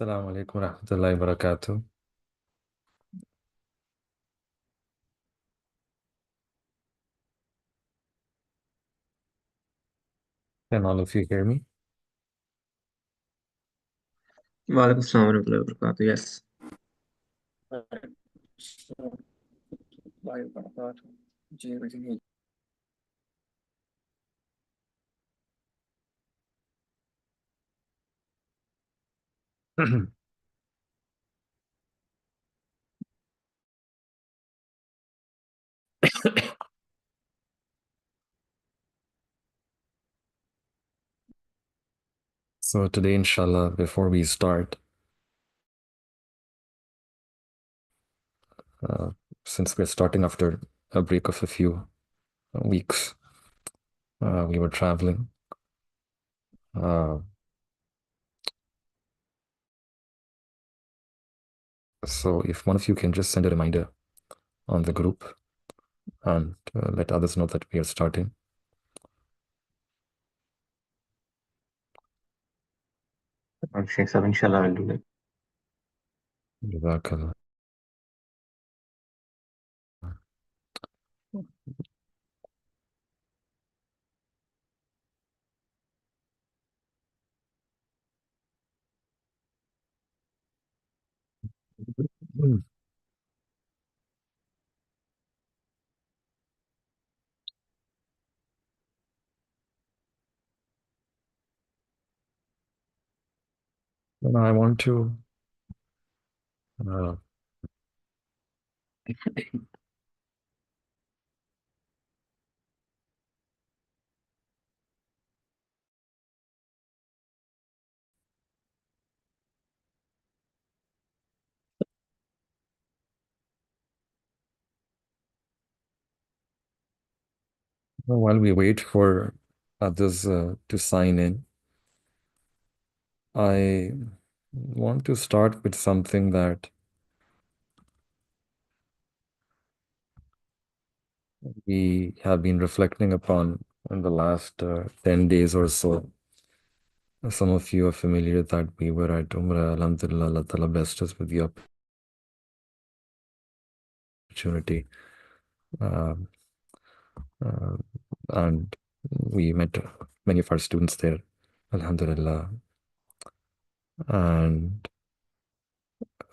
السلام عليكم ورحمة الله وبركاته. Can all of you hear me? Walaikum Assalam warahmatullahi wabarakatuh. Yes. So today, inshallah, before we start, uh, since we're starting after a break of a few weeks, we were traveling. Uh, so if one of you can just send a reminder on the group and let others know that we are starting. Sheikh Sab, inshallah, will do that. Jazakallah. And I want to uh, while we wait for others to sign in, I want to start with something that we have been reflecting upon in the last 10 days or so. Some of you are familiar that we were at Umrah. Alhamdulillah, Allah Ta'ala blessed us with the opportunity. Um, uh, and we met many of our students there, Alhamdulillah. And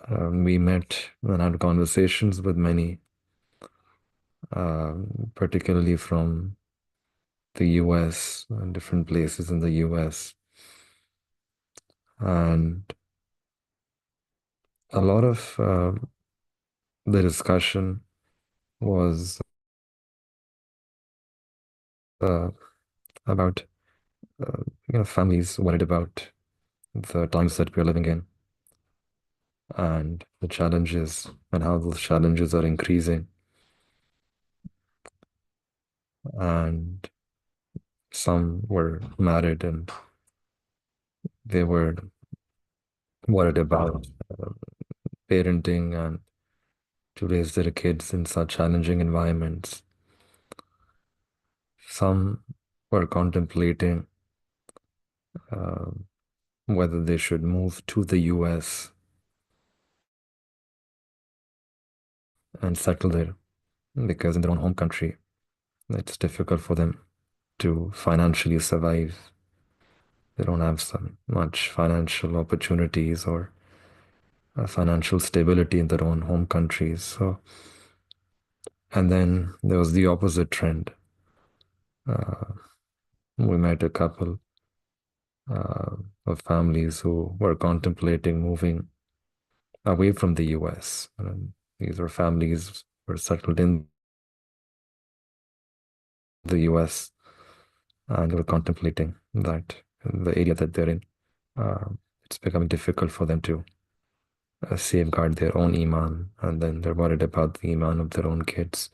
we met and had conversations with many, particularly from the US and different places in the US. And a lot of the discussion was uh, about families worried about the times that we're living in and the challenges and how those challenges are increasing. And some were married and they were worried about parenting and to raise their kids in such challenging environments. Some were contemplating uh, whether they should move to the US and settle there because in their own home country, it's difficult for them to financially survive. They don't have some much financial opportunities or financial stability in their own home countries. So, and then there was the opposite trend. Uh, we met a couple of families who were contemplating moving away from the US. And these were families who were settled in the US and were contemplating that in the area that they're in, uh, it's becoming difficult for them to safeguard their own iman, and then they're worried about the iman of their own kids.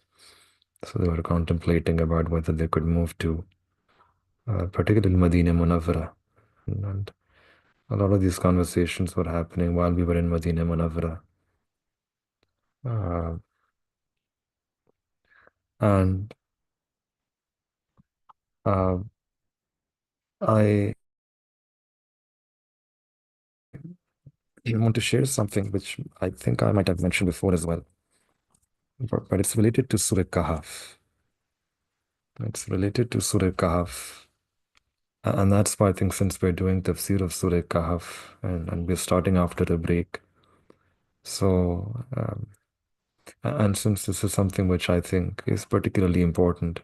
So they were contemplating about whether they could move to, particularly Medina Munawwara. And a lot of these conversations were happening while we were in Medina Munawwara. Uh, and uh, I I want to share something which I think I might have mentioned before as well, but it's related to Surah Kahf. It's related to Surah Kahf. And that's why I think since we're doing Tafsir of Surah Kahf and we're starting after a break, so and since this is something which I think is particularly important,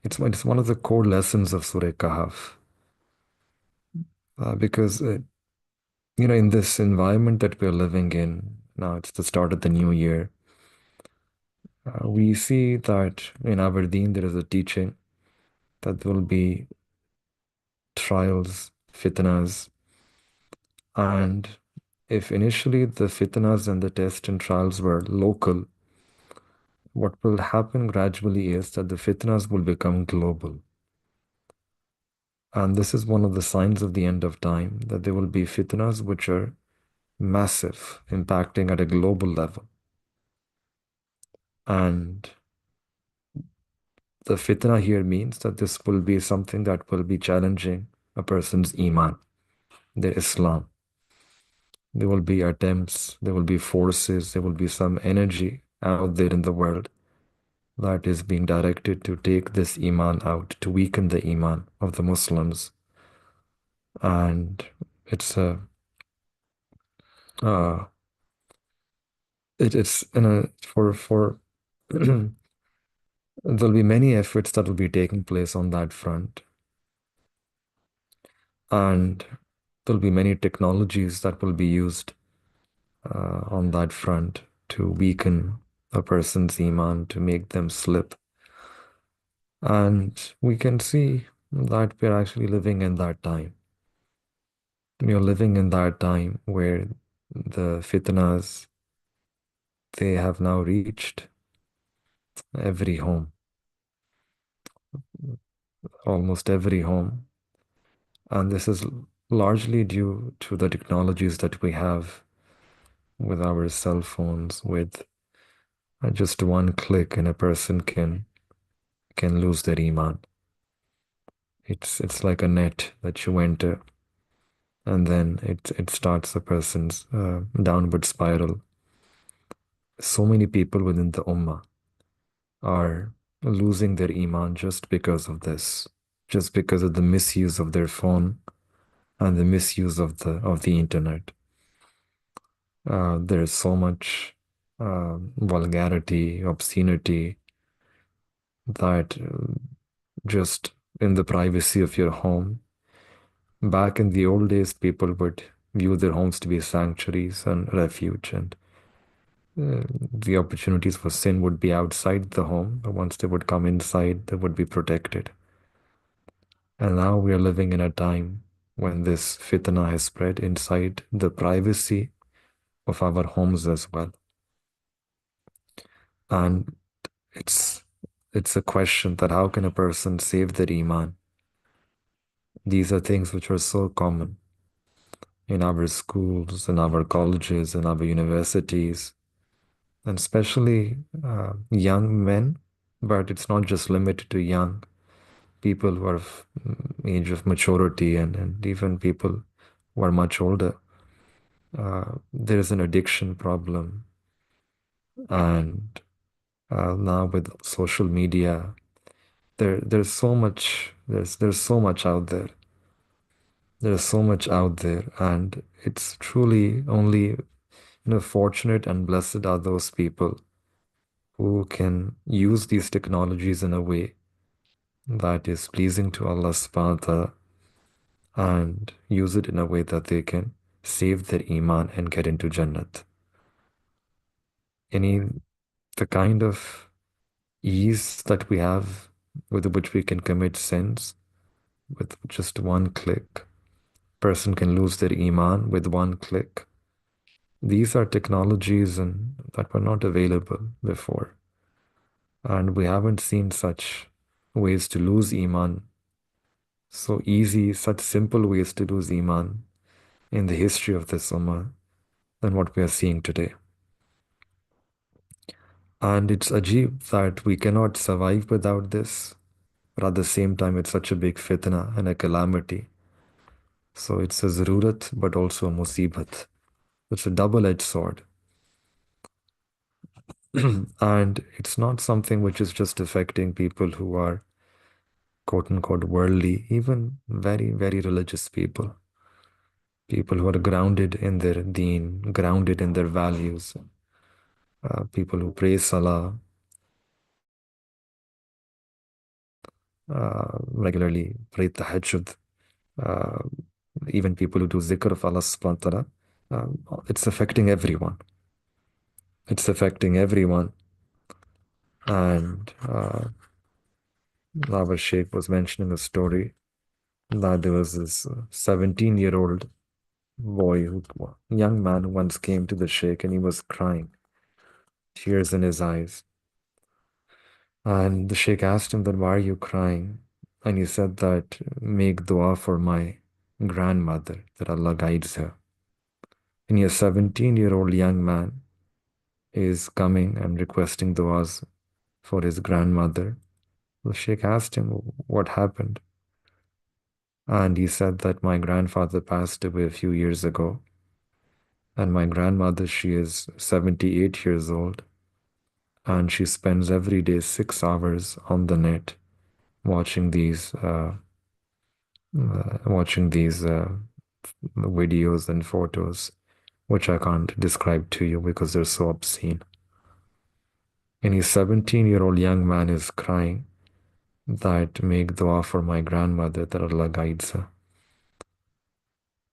it's one of the core lessons of Surah Kahf, because in this environment that we're living in now, it's the start of the new year. We see that in our deen there is a teaching that there will be trials, fitnas, and if initially the fitnas and the tests and trials were local, what will happen gradually is that the fitnas will become global. And this is one of the signs of the end of time, that there will be fitnas which are massive, impacting at a global level. And the fitna here means that this will be something that will be challenging a person's iman, their Islam. There will be attempts, there will be forces, there will be some energy out there in the world that is being directed to take this iman out, to weaken the iman of the Muslims. And it's a uh, it's in a for there'll be many efforts that will be taking place on that front, and there'll be many technologies that will be used on that front to weaken a person's iman, to make them slip. And we can see that we're actually living in that time. We are living in that time where the fitnas, they have now reached every home, almost every home. And this is largely due to the technologies that we have with our cell phones, with just one click and a person can lose their iman. It's like a net that you enter, and then it starts a person's downward spiral. So many people within the ummah are losing their iman just because of this, just because of the misuse of their phone and the misuse of the internet. There is so much vulgarity, obscenity that just in the privacy of your home. Back in the old days, people would view their homes to be sanctuaries and refuge, and the opportunities for sin would be outside the home, but once they would come inside, they would be protected. And now we are living in a time when this fitna has spread inside the privacy of our homes as well. And it's it's a question that how can a person save their iman? These are things which are so common in our schools, in our colleges, in our universities, and especially young men. But it's not just limited to young people who are of age of maturity, and even people who are much older. There is an addiction problem, and now with social media, there's so much out there. There's so much out there, and it's truly only fortunate and blessed are those people who can use these technologies in a way that is pleasing to Allah subhanahu wa ta'ala, and use it in a way that they can save their iman and get into Jannat. Any the kind of ease that we have with which we can commit sins with just one click. Person can lose their iman with one click. These are technologies and that were not available before. And we haven't seen such ways to lose iman, so easy, such simple ways to lose iman in the history of this ummah than what we are seeing today. And it's ajib that we cannot survive without this, but at the same time, it's such a big fitna and a calamity. So it's a zarurat, but also a musibat. It's a double-edged sword. And it's not something which is just affecting people who are quote unquote worldly, even very, very religious people, people who are grounded in their deen, grounded in their values, people who pray salah regularly, pray tahajjud, uh, even people who do zikr of Allah subhanahu wa ta'ala. It's affecting everyone. It's affecting everyone. And our Sheikh was mentioning a story that there was this 17-year-old boy, young man, who once came to the Sheikh and he was crying, tears in his eyes. And the Sheikh asked him that, why are you crying? And he said that, make dua for my grandmother, that Allah guides her. And a 17-year-old young man is coming and requesting duas for his grandmother. The Sheikh asked him what happened. And he said that my grandfather passed away a few years ago. And my grandmother, she is 78 years old. And she spends every day 6 hours on the net watching these videos and photos, which I can't describe to you because they're so obscene. And a 17-year-old young man is crying that, make dua for my grandmother that Allah guides her.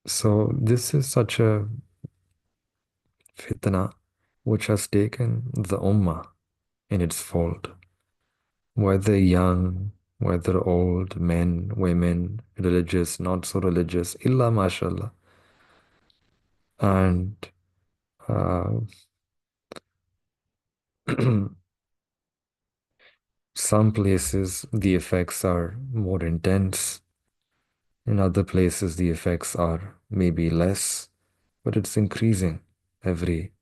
So this is such a fitna which has taken the ummah in its fold. Whether young, whether old, men, women, religious, not so religious, illa mashallah. And uh, some places the effects are more intense. In other places the effects are maybe less, but it's increasing every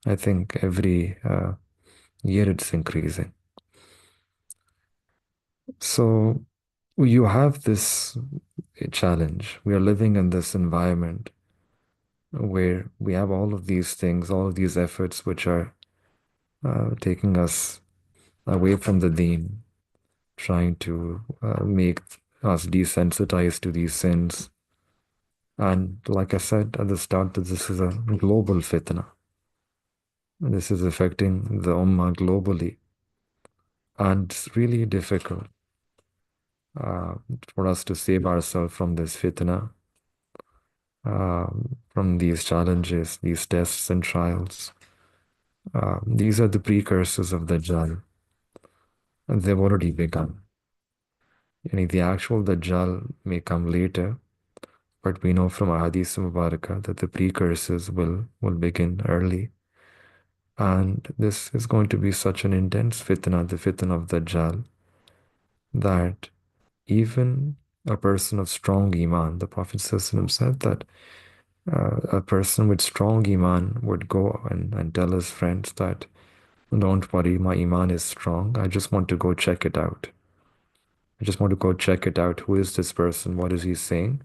I think every year it's increasing. So you have this challenge. We are living in this environment where we have all of these things, all of these efforts which are taking us away from the deen, trying to make us desensitized to these sins. And like I said at the start, that this is a global fitna. This is affecting the ummah globally. And it's really difficult uh, for us to save ourselves from this fitna, from these challenges, these tests and trials. These are the precursors of Dajjal, and they've already begun. The actual Dajjal may come later, but we know from Ahadith Mubarakah that the precursors will begin early. And this is going to be such an intense fitna, the fitna of Dajjal, that even a person of strong iman, the Prophet ﷺ said that a person with strong iman would go and tell his friends that, don't worry, my iman is strong. I just want to go check it out. I just want to go check it out. Who is this person? What is he saying?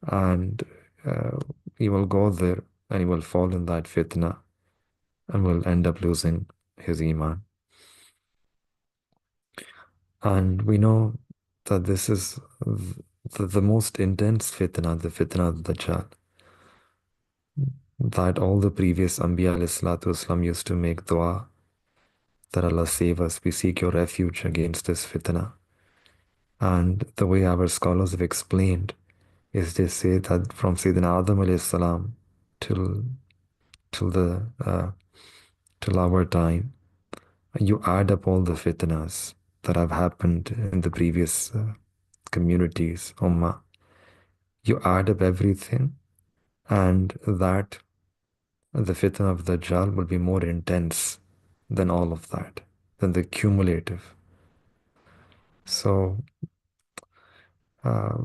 And uh, he will go there and he will fall in that fitna and will end up losing his iman. And we know that this is the most intense fitna, the fitna of Dajjal, that all the previous Anbiya alayhi salatu wasalam used to make dua that Allah save us. We seek your refuge against this fitna. And the way our scholars have explained is they say that from Sayyidina Adam alayhi salam till till the till our time, you add up all the fitnas that have happened in the previous communities, ummah. You add up everything, and that the fitna of Dajjal will be more intense than all of that, than the cumulative. So uh,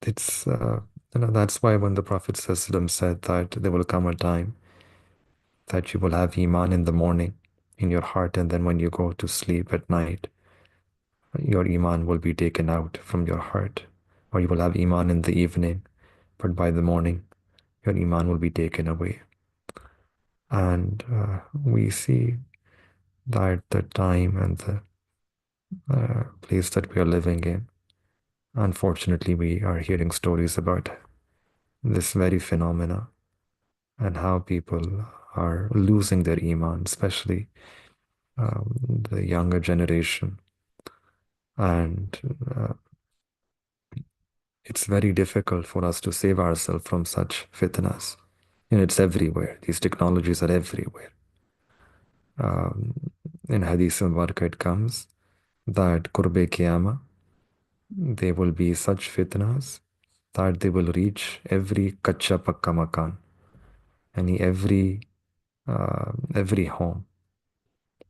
it's that's why when the Prophet ﷺ said that there will come a time that you will have iman in the morning in your heart, and then when you go to sleep at night, your iman will be taken out from your heart, or you will have iman in the evening, but by the morning your iman will be taken away. And we see that the time and the place that we are living in, unfortunately, we are hearing stories about this very phenomena and how people are losing their iman, especially the younger generation. And it's very difficult for us to save ourselves from such fitnas. It's everywhere. These technologies are everywhere. In Hadith Mubarak it comes that Qurbe Qiyamah, there will be such fitnas that they will reach every kacha pakka makan, and every home,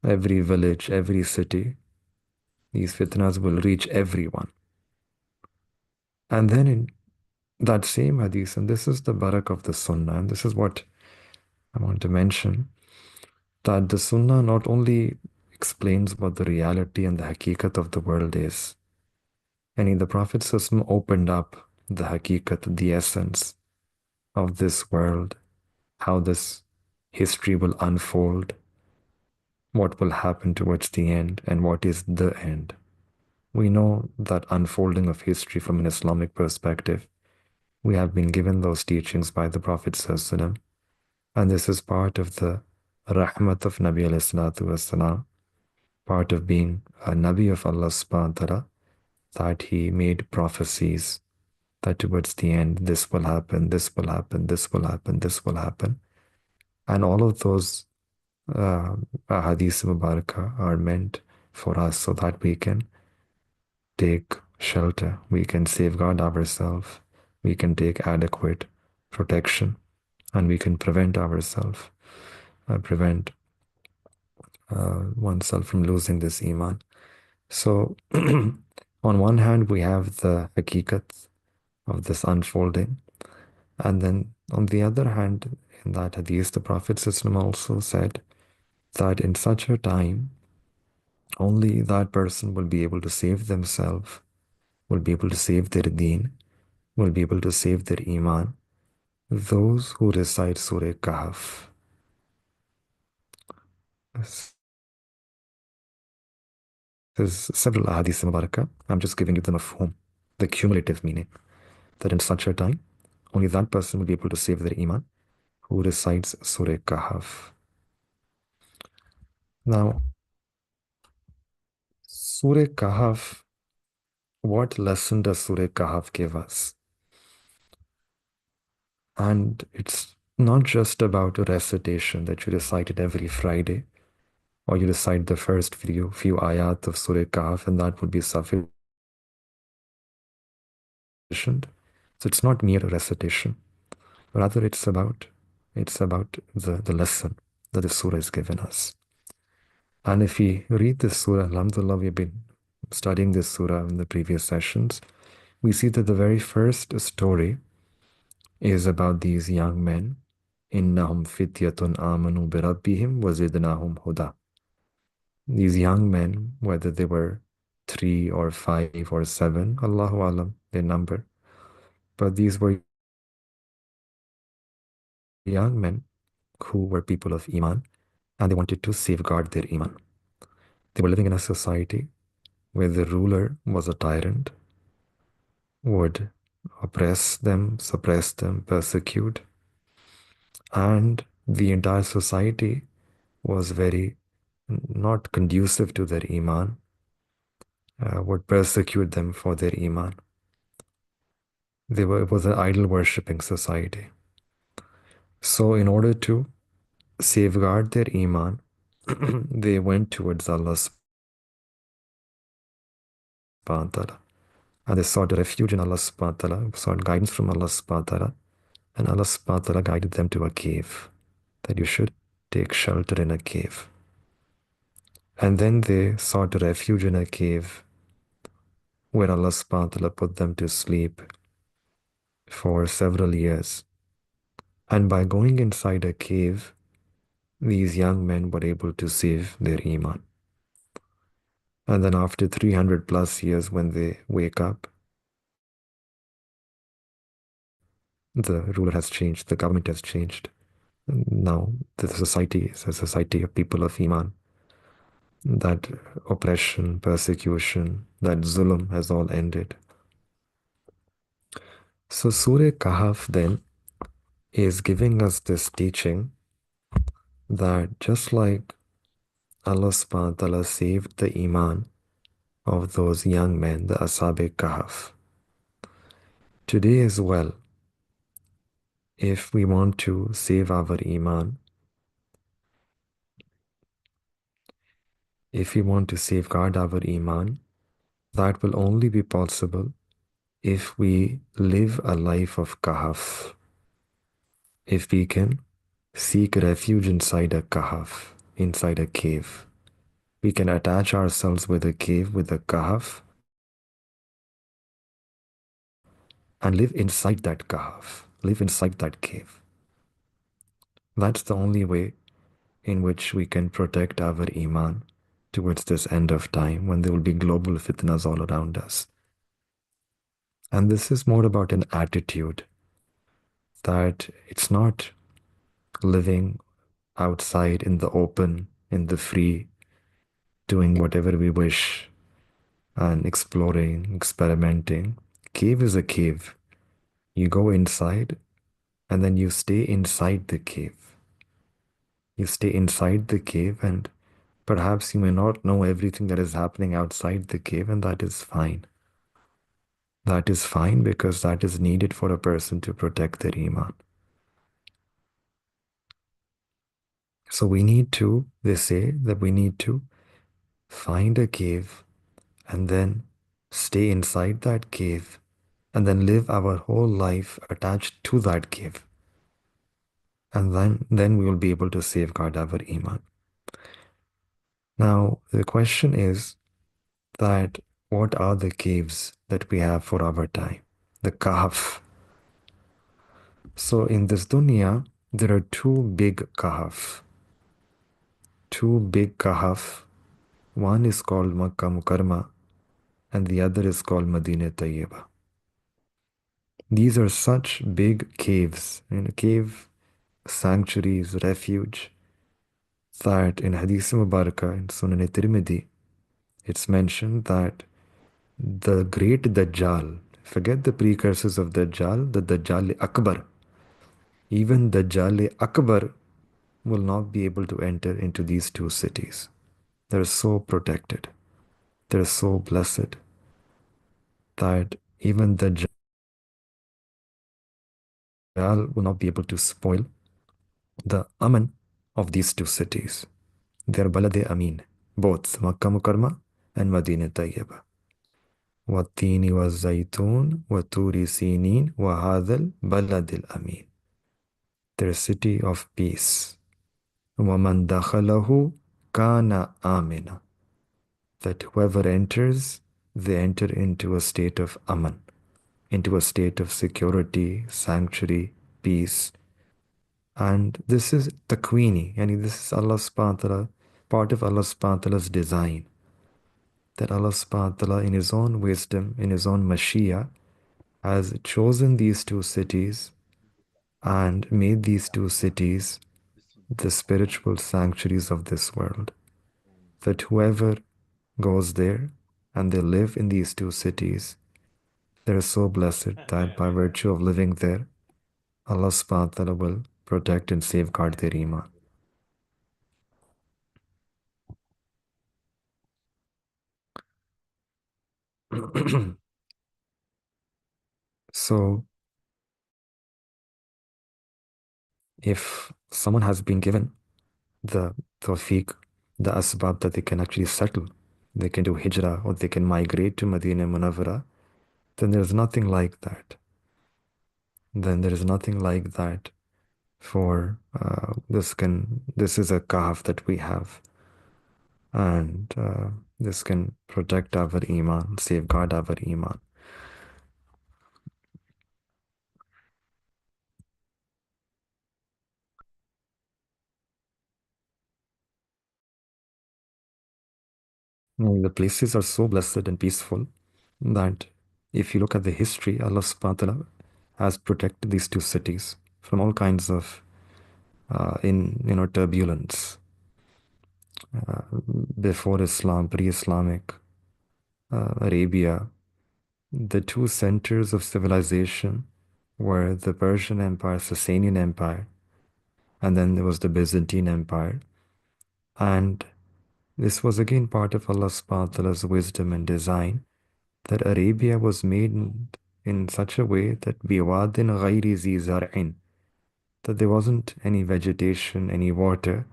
every village, every city. These fitnas will reach everyone. And then in that same hadith, and this is the barak of the sunnah, and this is what I want to mention, that the sunnah not only explains what the reality and the hakikat of the world is, and the Prophet ﷺ opened up the hakikat, the essence of this world, how this history will unfold, what will happen towards the end, and what is the end. We know that unfolding of history from an Islamic perspective. We have been given those teachings by the Prophet ﷺ, and this is part of the rahmat of Nabi alayhi salatu, part of being a Nabi of Allah subhanahu wa ta'ala, that he made prophecies that towards the end this will happen, this will happen, this will happen, this will happen. And all of those hadith mubarakah are meant for us so that we can take shelter, we can safeguard ourselves, we can take adequate protection, and we can prevent ourselves, prevent oneself from losing this iman. So, on one hand, we have the hakikat of this unfolding, and then on the other hand, in that hadith, the Prophet ﷺ also said that in such a time, only that person will be able to save themselves, will be able to save their deen, will be able to save their iman, those who recite Surah Kahf. There's several ahadith mubarakah. I'm just giving you the mafhum, the cumulative meaning, that in such a time, only that person will be able to save their iman who recites Surah Kahf. Now, Surah Kahf, what lesson does Surah Kahf give us? And it's not just about a recitation that you recite it every Friday, or you recite the first few ayat of Surah Kahf, and that would be sufficient. So it's not mere recitation. Rather, it's about the lesson that the surah has given us. And if we read this surah, alhamdulillah, we've been studying this surah in the previous sessions, we see that the very first story is about these young men. Innahum fityatun amanu birabbihim wazidnahum huda. These young men, whether they were 3 or 5 or 7, Allahu alam, their number, but these were young men who were people of Iman, and they wanted to safeguard their Iman. They were living in a society where the ruler was a tyrant, would oppress them, suppress them, persecute, and the entire society was very not conducive to their Iman, would persecute them for their Iman. It was an idol worshipping society. So, in order to safeguard their Iman, they went towards Allah subhanahu wa ta'ala. And they sought refuge in Allah subhanahu wa ta'ala, sought guidance from Allah subhanahu wa ta'ala, and Allah subhanahu wa ta'ala guided them to a cave, that you should take shelter in a cave. And then they sought refuge in a cave where Allah subhanahu wa ta'ala put them to sleep for several years. And by going inside a cave, these young men were able to save their Iman. And then after 300 plus years, when they wake up, The ruler has changed, the government has changed. Now the society is a society of people of Iman. That oppression, persecution, that zulm has all ended. So Surah Kahf then is giving us this teaching that just like Allah subhanahu wa ta'ala saved the Iman of those young men, the Ashab-e Kahf, today as well, if we want to save our Iman, if we want to safeguard our Iman, that will only be possible if we live a life of Kahf, if we can seek refuge inside a Kahf, inside a cave. We can attach ourselves with a cave, with a Kahf, and live inside that Kahf, live inside that cave. That's the only way in which we can protect our Iman towards this end of time when there will be global fitnas all around us. And this is more about an attitude that it's not living outside in the open, in the free, doing whatever we wish and exploring, experimenting. Cave is a cave. You go inside and then you stay inside the cave. You stay inside the cave, and perhaps you may not know everything that is happening outside the cave, and that is fine. That is fine because that is needed for a person to protect their Iman. So we need to, they say that we need to find a cave and then stay inside that cave and then live our whole life attached to that cave. And then we will be able to safeguard our Iman. Now, the question is that what are the caves that we have for our time? The Kahf. So in this dunya, there are two big Kahf. Two big Kahf. One is called Makkah Mukarramah and the other is called Madinah Tayyibah. These are such big caves, and cave sanctuaries, refuge, that in Hadith Mubarakah in Sunan Tirmidhi, it's mentioned that the great Dajjal, forget the precursors of Dajjal, the Dajjal Akbar, even Dajjal Akbar will not be able to enter into these two cities. They're so protected, they're so blessed that even Dajjal will not be able to spoil the Aman of these two cities. They're Balad Amin, both Makkah Mukarramah and Madinah Tayyibah. والتين والزيتون وطور سينين وهذا البلد الأمين. Their city of peace. ومن دخله كان آمنا. That whoever enters, they enter into a state of aman, into a state of security, sanctuary, peace. And this is taqweeni, and this is Allah subhanahu wa ta'ala, part of Allah subhanahu wa ta'ala's design. That Allah subhanahu wa ta'ala, in His own wisdom, in His own Mashiach, has chosen these two cities and made these two cities the spiritual sanctuaries of this world. That whoever goes there and they live in these two cities, they're so blessed that by virtue of living there, Allah subhanahu wa ta'ala will protect and safeguard their Iman. So, if someone has been given the tawfiq, the asbab that they can actually settle, they can do hijrah or they can migrate to Medina Munawwara, then there's nothing like that. Then there is nothing like that for this is a kahf that we have, and this can protect our iman, safeguard our iman. Now, the places are so blessed and peaceful that if you look at the history, Allah subhanahu wa ta'ala has protected these two cities from all kinds of turbulence before Islam, pre-Islamic Arabia. The two centers of civilization were the Persian Empire, Sasanian Empire, and then there was the Byzantine Empire. And this was again part of Allah subhanahu wa ta'ala's wisdom and design, that Arabia was made in such a way that biwadin ghairi zi zar'in, that there wasn't any vegetation, any water,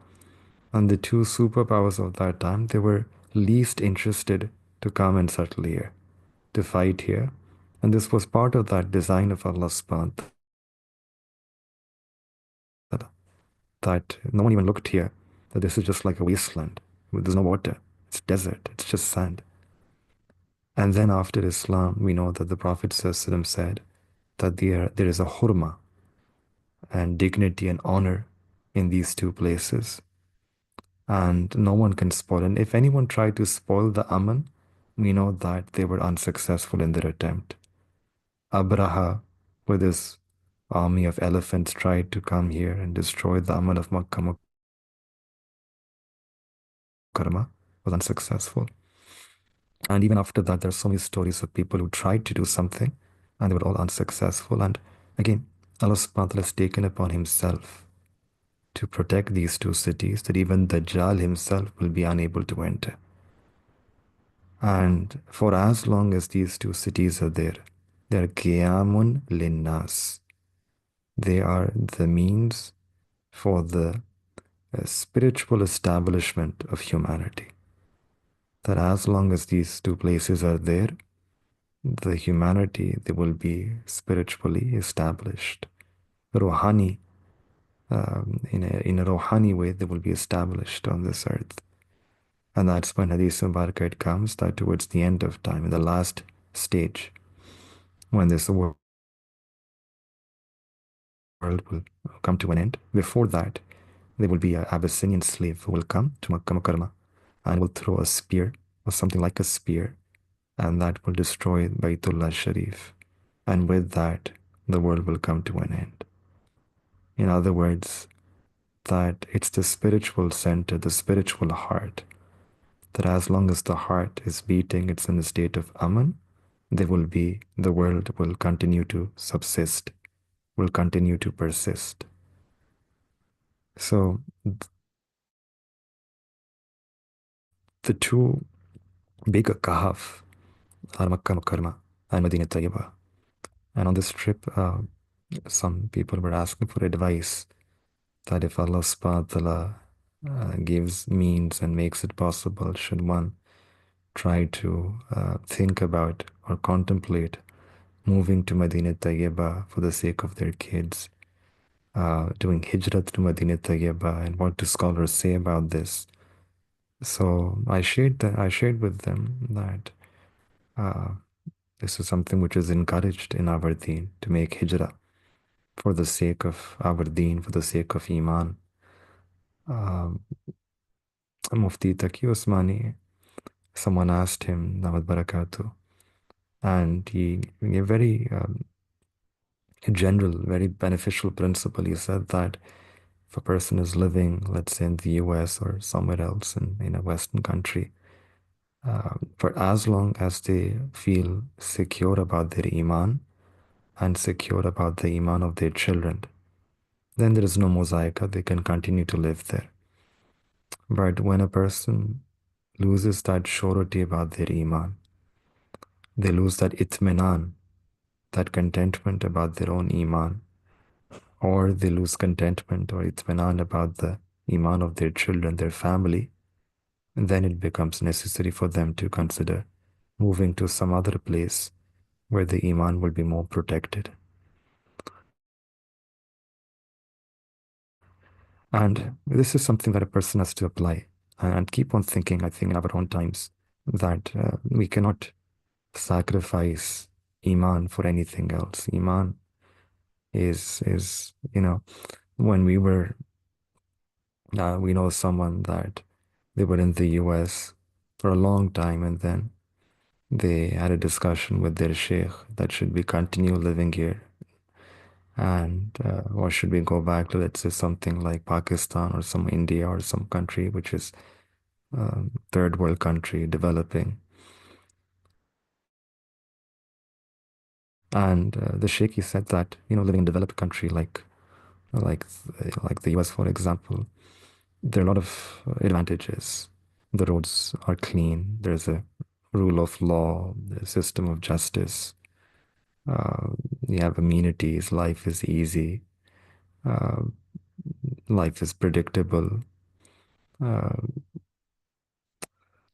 and the two superpowers of that time, they were least interested to come and settle here, to fight here. And this was part of that design of Allah subhanahu wa ta'ala, that no one even looked here, that this is just like a wasteland. There's no water. It's desert. It's just sand. And then after Islam, we know that the Prophet ﷺ said that there is a hurma and dignity and honor in these two places. And no one can spoil. And if anyone tried to spoil the Aman, we know that they were unsuccessful in their attempt. Abraha, with his army of elephants, tried to come here and destroy the Aman of Makkah Mukarramah, was unsuccessful. And even after that, there are so many stories of people who tried to do something and they were all unsuccessful. And again, Allah subhanahu wa ta'ala has taken upon himself to protect these two cities, that even Dajjal himself will be unable to enter. And for as long as these two cities are there, they are qiyamun linnas. They are the means for the spiritual establishment of humanity. That as long as these two places are there, the humanity, they will be spiritually established. Rohani, in a Rohani way, they will be established on this earth. And that's when Hadith Mubarak comes, that towards the end of time, in the last stage, when this world will come to an end. Before that, there will be an Abyssinian slave who will come to Makkah Mukarramah and will throw a spear or something like a spear, and that will destroy Baytullah Sharif. And with that, the world will come to an end. In other words, that it's the spiritual center, the spiritual heart, that as long as the heart is beating, it's in a state of aman, the world will continue to subsist, will continue to persist. So the two big Kahf are Makkah Mukarramah and Medina Tayyibah. And on this trip, some people were asking for advice that if Allah subhanahu wa ta'ala gives means and makes it possible, should one try to think about or contemplate moving to Medina Tayyibah for the sake of their kids, doing hijrah to Medina Tayyibah, and what do scholars say about this? So I shared with them that this is something which is encouraged in our deen, to make hijrah for the sake of our deen, for the sake of iman. Mufti Taqi Usmani, someone asked him, Nawad Barakatuh, and he gave very general, very beneficial principle. He said that if a person is living, let's say in the US or somewhere else in a Western country, for as long as they feel secure about their iman and secure about the iman of their children, then there is no mosaica, they can continue to live there. But when a person loses that surety about their iman, they lose that itminan, that contentment about their own iman, or they lose contentment or itminan about the iman of their children, their family, then it becomes necessary for them to consider moving to some other place where the iman will be more protected. And this is something that a person has to apply and keep on thinking, I think, in our own times, that we cannot sacrifice iman for anything else. Iman is when we know someone that they were in the US for a long time, and then they had a discussion with their sheikh that should we continue living here And or should we go back to, let's say, something like Pakistan or some India or some country which is third world country developing? And the Sheikh, he said that, living in a developed country like like the US, for example, there are a lot of advantages. The roads are clean. There's a rule of law, the system of justice. Uh, you have amenities. Life is easy. Uh, Life is predictable. Uh,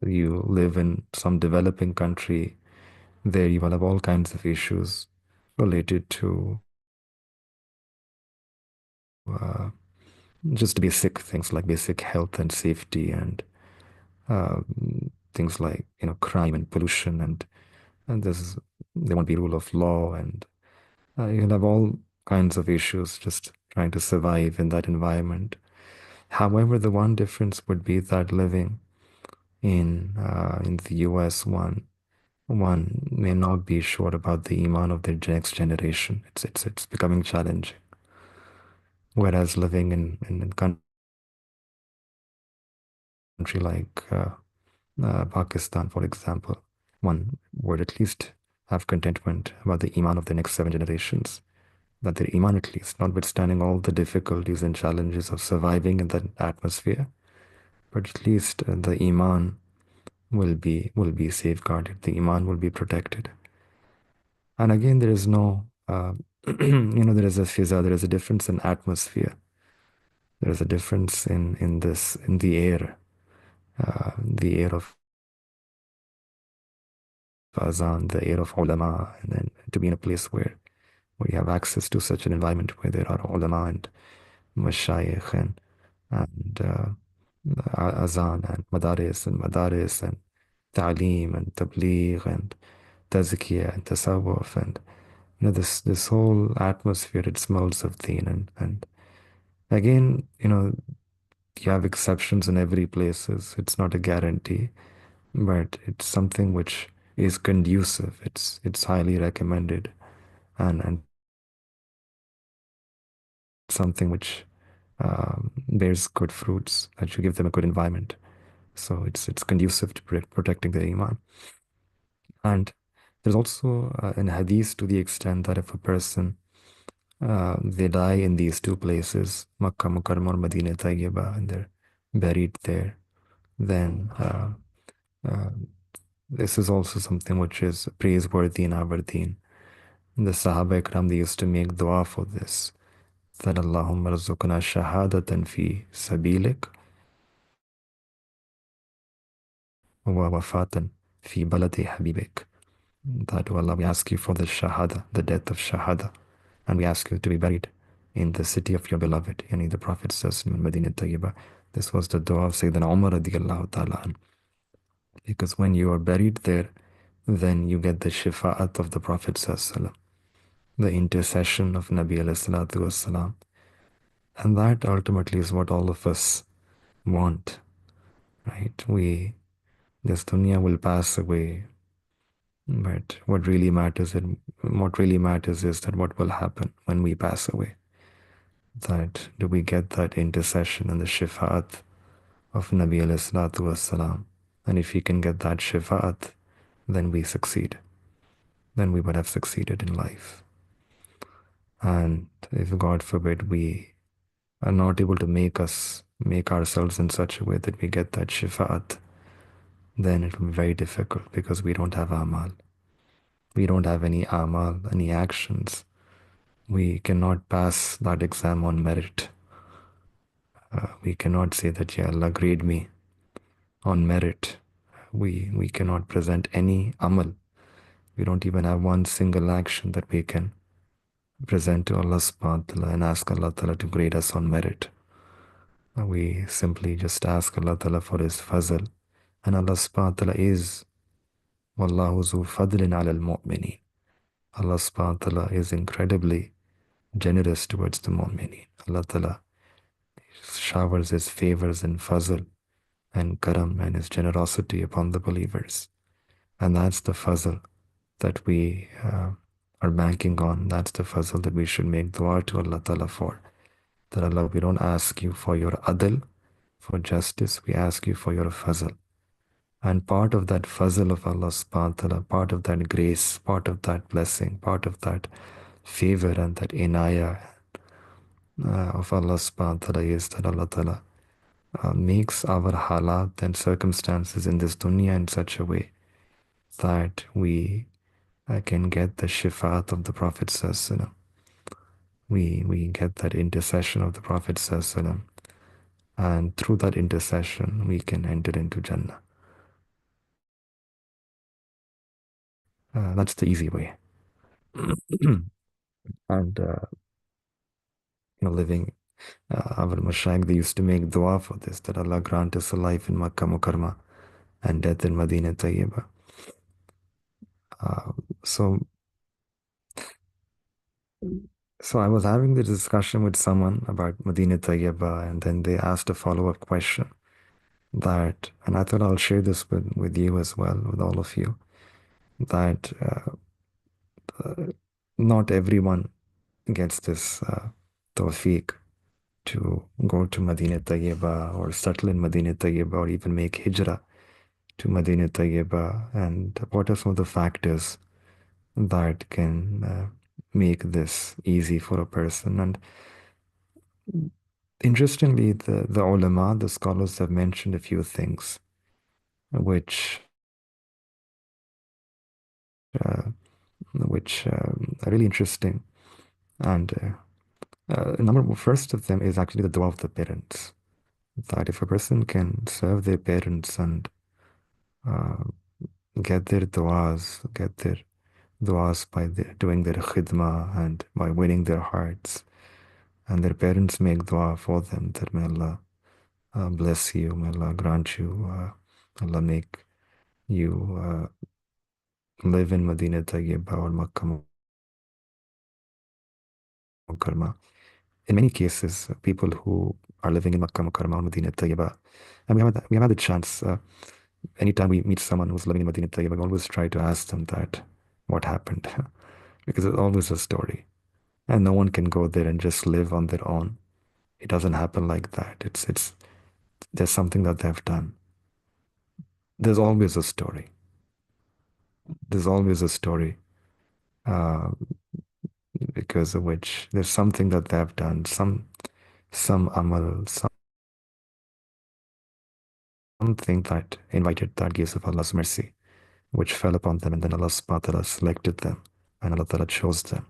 you live in some developing country. There you will have all kinds of issues related to uh, just basic things like basic health and safety and uh, things like crime and pollution and there won't be rule of law and you'll have all kinds of issues just trying to survive in that environment. However, the one difference would be that living in the US, one may not be sure about the iman of their next generation. It's becoming challenging. Whereas living in a country like Pakistan, for example, one would at least have contentment about the iman of the next seven generations. That their iman, at least, notwithstanding all the difficulties and challenges of surviving in that atmosphere, but at least the iman will be safeguarded. The iman will be protected. And again, there is no, there is a fiza, there is a difference in atmosphere. There is a difference in the air of azan, the air of ulama, and then to be in a place where you have access to such an environment where there are ulama and mashayikh and azan and madaris and ta'aleem and tabligh and tazkiyah and tasawwuf and this whole atmosphere, it smells of deen and again, you have exceptions in every place. It's not a guarantee, but it's something which is conducive. It's highly recommended and something which bears good fruits, that you give them a good environment. So it's conducive to protecting their iman. And there's also an hadith to the extent that if a person they die in these two places, Makkah Mukarramah or Medina Tayyibah, and they're buried there, then uh, this is also something which is praiseworthy in our deen. The Sahaba Ikram, they used to make dua for this, that Allahumma rzuqna shahadatan fi sabilik wa wafatan fi baladi habibik. That, oh Allah, we ask you for the shahada, the death of shahada, and we ask you to be buried in the city of your beloved. Yani the Prophet says in Medina Tayyibah, this was the dua of Sayyidina Umar radiallahu ta'ala an. Because when you are buried there, then you get the shifa'at of the Prophet sallallahu, the intercession of Nabi alayhi salatu wassalam. And that ultimately is what all of us want, right? This dunya will pass away, but what really matters is that what will happen when we pass away. That do we get that intercession and the shifa'at of Nabi alayhi salatu wassalam? And if we can get that shifa'at, then we succeed. Then we would have succeeded in life. And if God forbid we are not able to make ourselves in such a way that we get that shifa'at, then it will be very difficult because we don't have amal. We don't have any amal, any actions. We cannot pass that exam on merit. We cannot say that, Ya Allah, grade me on merit. We cannot present any amal. We don't even have one single action that we can present to Allah subhanahu wa ta'ala and ask Allah ta'ala to grade us on merit. We simply just ask Allah ta'ala for His fazl. And Allah subhanahu wa ta'ala is Wallahu zu fadlin ala al-mu'minin. Allah subhanahu wa ta'ala is incredibly generous towards the mu'minin. Allah ta'ala showers His favors and fazl and karam and His generosity upon the believers. And that's the fazl that we are banking on. That's the fazl that we should make dua to Allah Ta'ala for. That Allah, we don't ask you for your adl, for justice, we ask you for your fazl. And part of that fazl of Allah subhanahu wa ta'ala, part of that grace, part of that blessing, part of that favor and that inaya of Allah subhanahu wa ta'ala is that Allah Ta'ala makes our halat and circumstances in this dunya in such a way that we can get the shifaat of the Prophet Sallallahu Alaihi Wasallam. We get that intercession of the Prophet Sallallahu Alaihi Wasallam, and through that intercession we can enter into Jannah. That's the easy way. And living our mashayikh, they used to make dua for this, that Allah grant us a life in Makkah Mukarramah and death in Medina Tayyibah. Uh, so so I was having this discussion with someone about Medina Tayyibah, and then they asked a follow-up question that, and I thought I'll share this with you as well, with all of you, that not everyone gets this tawfiq to go to Medina Tayyibah or settle in Medina Tayyibah or even make hijrah to Medina Tayyibah, and what are some of the factors that can make this easy for a person. And interestingly, the ulama, the scholars have mentioned a few things which uh, are really interesting. And first of them is actually the dua of the parents. That if a person can serve their parents and uh, get their duas by doing their khidmah and by winning their hearts, and their parents make dua for them that may Allah bless you, may Allah grant you, Allah make you live in Medina Tayyibah or Makkah Mukarramah. In many cases, people who are living in Makkah Mukarramah or Medina Tayyibah, and we have had the chance, anytime we meet someone who's living in Medina Tayyibah, we always try to ask them that, what happened? Because it's always a story. And no one can go there and just live on their own. It doesn't happen like that. There's something that they've done. There's always a story. There's always a story uh, because of which there's something that they've done, some amal, something that invited that gaze of Allah's mercy, which fell upon them, and then Allah subhanahu wa ta'ala selected them, and Allah ta'ala chose them,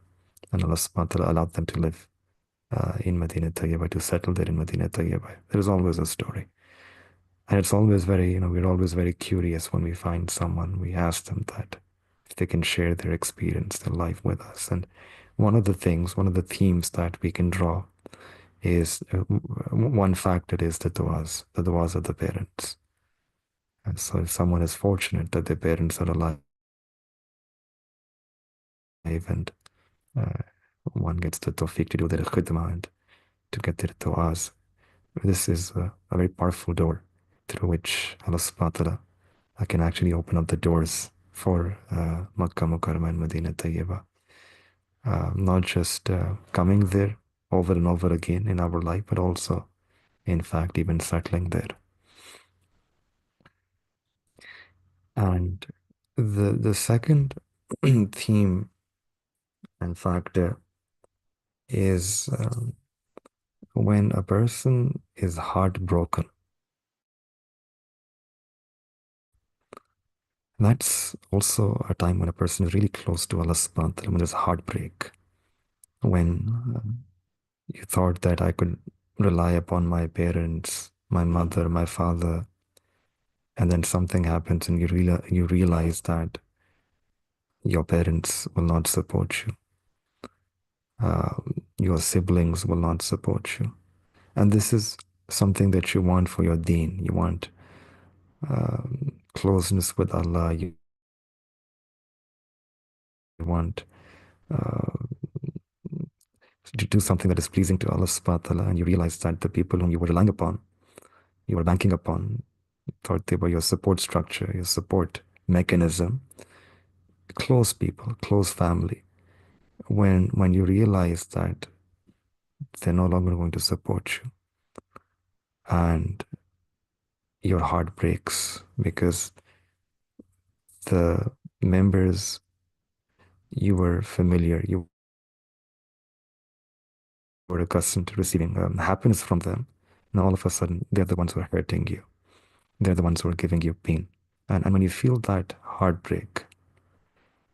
and Allah subhanahu wa ta'ala allowed them to live in Medina Tayyibah, to settle there in Medina Tayyibah. There is always a story. And it's always very, we're always very curious when we find someone, we ask them that if they can share their experience, their life with us. And one of the themes that we can draw is one factor is the duas of the parents. And so if someone is fortunate that their parents are alive and uh, one gets the tawfiq to do their khidmah and to get their duas, this is a very powerful door through which Allah subhanahu wa ta'ala can actually open up the doors for Makkah Mukarramah and Medina Tayyibah. Not just coming there over and over again in our life, but also, in fact, even settling there. And the second theme and factor is when a person is heartbroken. That's also a time when a person is really close to Allah subhanahu wa ta'ala, when there's heartbreak, when you thought that I could rely upon my parents, my mother, my father, and then something happens and you realize that your parents will not support you, uh, your siblings will not support you, and this is something that you want for your deen. You want closeness with Allah. You want to do something that is pleasing to Allah subhanahu wa ta'ala, and you realize that the people whom you were relying upon, you were banking upon, thought they were your support structure, your support mechanism, close people, close family. when you realize that they're no longer going to support you, and your heart breaks because the members you were familiar, you were accustomed to receiving happiness from them, now all of a sudden they're the ones who are hurting you. They're the ones who are giving you pain. And when you feel that heartbreak,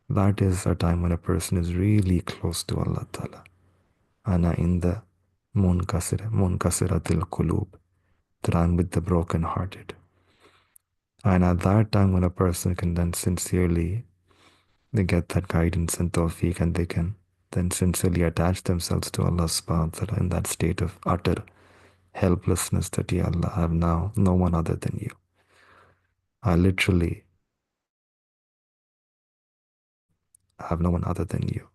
that is a time when a person is really close to Allah Ta'ala. Ana in the munkasiratil qulub, that I'm with the broken-hearted. And at that time when a person can then sincerely, they get that guidance and tawfiq, and they can then sincerely attach themselves to Allah subhanahu wa ta'ala in that state of utter helplessness that, Ya Allah, I have now no one other than you. I literally have no one other than you.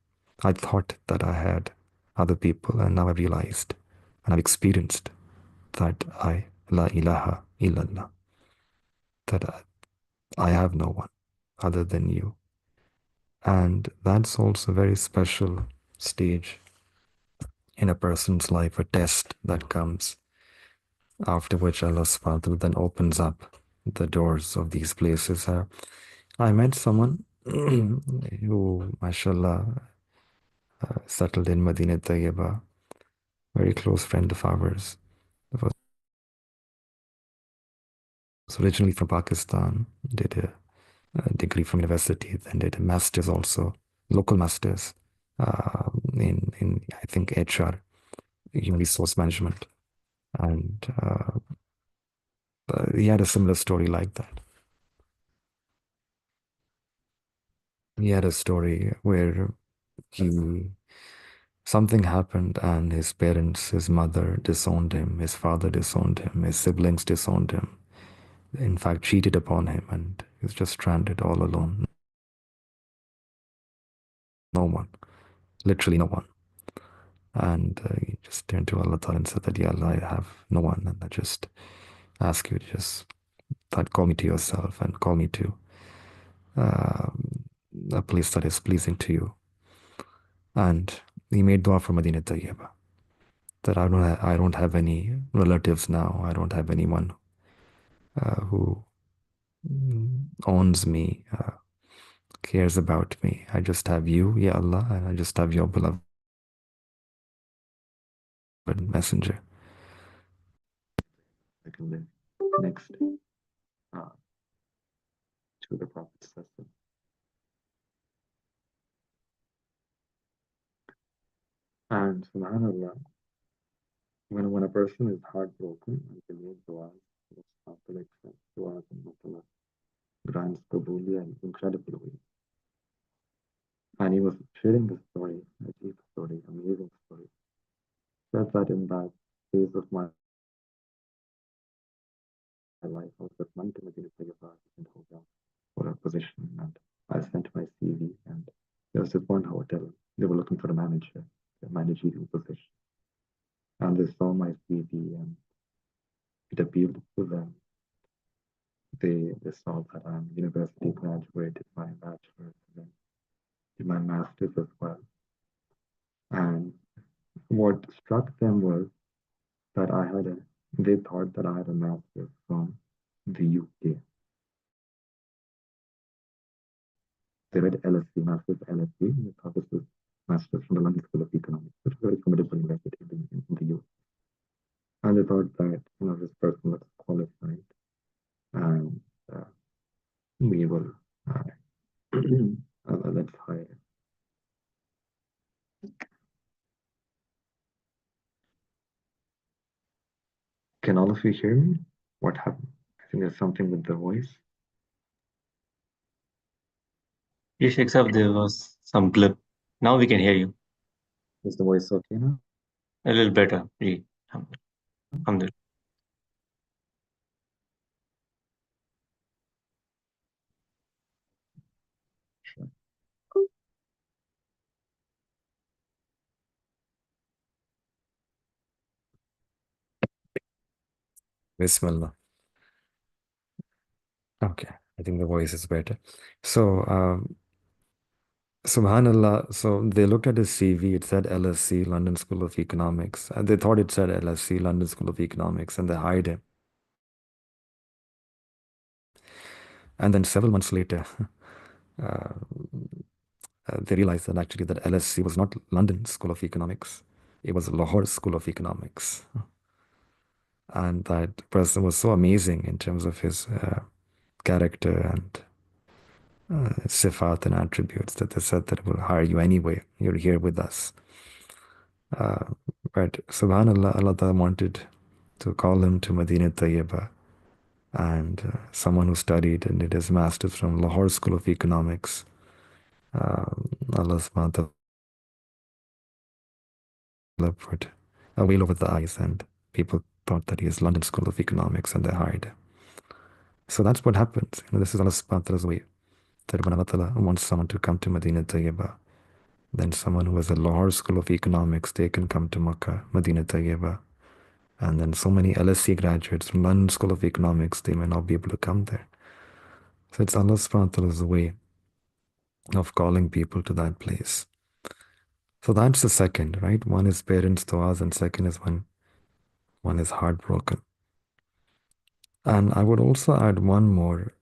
I thought that I had other people, and now I've realized and I've experienced that la ilaha illallah, that I have no one other than you. And that's also a very special stage in a person's life, a test that comes, after which Allah subhanahu wa ta'ala then opens up the doors of these places. I met someone who, mashallah, settled in Medina Tayyibah, very close friend of ours. Was originally from Pakistan, did a degree from university, then did a master's also, local master's in I think HR, human resource management, and he had a similar story like that. He had a story where he something happened and his parents, his mother disowned him, his father disowned him, his siblings disowned him. In fact, cheated upon him, and he was just stranded all alone. No one, literally no one. And he just turned to Allah Ta'ala and said that, Ya Allah, I have no one, and I just ask you to just call me to yourself and call me to um, a place that is pleasing to you. And he made dua for Medina Tayyibah, that I don't have any relatives now. I don't have anyone who owns me, cares about me. I just have you, Ya Allah, and I just have your beloved messenger. I can live next uh, to the Prophet's system. And subhanAllah, when a person is heartbroken and they make du'as, du'as and Allah grants qabuliyah in incredible ways. And he was sharing this story, a deep story, amazing story. Said that in that phase of my life, I was just money to Medina Tayyibah and hotel for a position, and I sent my CV, and there was just one hotel. They were looking for a manager, a managerial position, and they saw my CV, and it appealed to them. They saw that I'm university graduate, did my bachelor's, and then did my master's as well. And what struck them was that they thought that I had a master's from the UK. They read LSE, Master's LSE, and they thought this was Master's from the London School of Economics, which is a very formidable university in the UK. And they thought that, this person was qualified, and we will, let's hire. Can all of you hear me? What happened? I think there's something with the voice. Yes, except there was some blip. Now we can hear you Is the voice okay now? a little better. Ji, alhamdulillah. Sure. Bismillah. Okay, I think the voice is better. So Subhanallah. So they looked at his CV. It said LSC, London School of Economics. And they thought it said LSC, London School of Economics, and they hired him. And then several months later, uh, they realized that actually that LSC was not London School of Economics. It was Lahore School of Economics. And that person was so amazing in terms of his character and sifat and attributes that they said that we'll hire you anyway. You're here with us. Uh, but subhanallah, Allah Ta'ala wanted to call him to Medina Tayyibah. And someone who studied and did his master's from Lahore School of Economics, Allah subhanahu wa ta'ala put a veil over the eyes, and people thought that he is London School of Economics, and they hired him. So that's what happens. This is Allah subhanahu wa ta'ala's way. That when Allah Ta'ala wants someone to come to Medina Tayyibah, then someone who has a Lahore School of Economics, they can come to Makkah, Medina Tayyibah. And then so many LSE graduates from London School of Economics, they may not be able to come there. So it's Allah subhanahu wa ta'ala's way of calling people to that place. So that's the second, right? One is parents' du'as, and second is when one is heartbroken. And I would also add one more,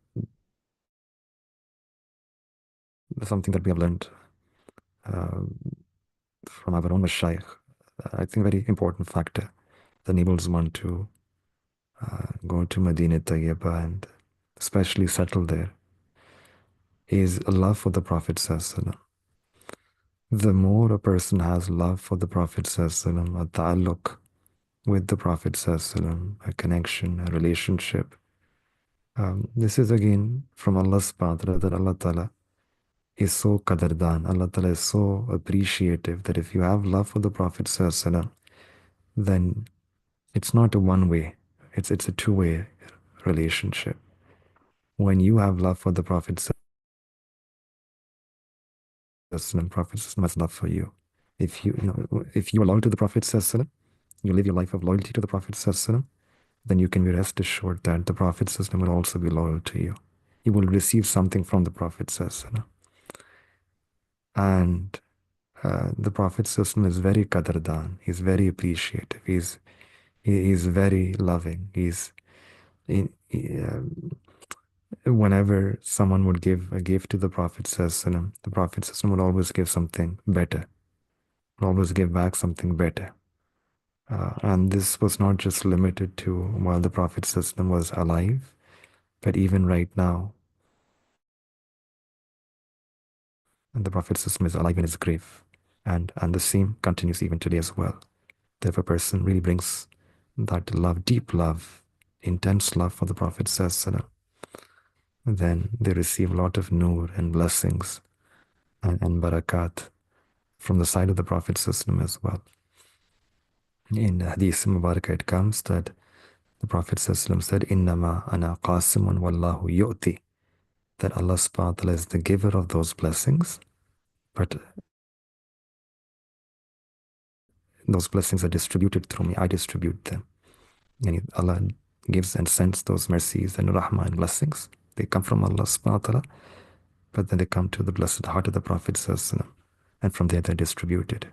something that we have learned um, from our own Mashaykh. I think a very important factor that enables one to go to Medina Tayyibah and especially settle there is a love for the Prophet Sallallahu Alaihi Wasallam. The more a person has love for the Prophet Sallallahu Alaihi Wasallam, a ta'alluq with the Prophet Sallallahu Alaihi Wasallam, a connection, a relationship. This is again from Allah subhanahu wa ta'ala, that Allah Ta'ala is so qadardan, Allah Ta'ala is so appreciative that if you have love for the Prophet Sallallahu Alaihi Wasallam, then it's not a one way, it's a two-way relationship. When you have love for the Prophet Sallallahu Alaihi Wasallam, Prophet Sallallahu Alaihi Wasallam has love for you. If you are loyal to the Prophet Sallallahu Alaihi Wasallam, you live your life of loyalty to the Prophet Sallallahu Alaihi Wasallam, then you can be rest assured that the Prophet Sallallahu Alaihi Wasallam will also be loyal to you. You will receive something from the Prophet Sallallahu Alaihi Wasallam. And the Prophet Sallallahu Alaihi Wasallam is very qadardan. He's very appreciative. He's very loving. Whenever someone would give a gift to the Prophet Sallallahu Alaihi Wasallam, the Prophet Sallallahu Alaihi Wasallam would always give something better. Would always give back something better. And this was not just limited to while the Prophet Sallallahu Alaihi Wasallam was alive, but even right now. And the Prophet Sallallahu Alaihi Wasallam is alive in his grave. And the same continues even today as well. That if a person really brings that love, deep love, intense love for the Prophet Sallallahu Alaihi Wasallam, then they receive a lot of nur and blessings and barakat from the side of the Prophet Sallallahu Alaihi Wasallam as well. In Hadith Mubarak it comes that the Prophet Sallallahu Alaihi Wasallam said, Innama ana qasimun wallahu yu'ti, that Allah subhanahu wa ta'ala is the giver of those blessings, but those blessings are distributed through me. I distribute them. And Allah gives and sends those mercies and rahmah and blessings. They come from Allah subhanahu wa ta'ala, but then they come to the blessed heart of the Prophet sallallahu alaihi wasallam, and from there they're distributed.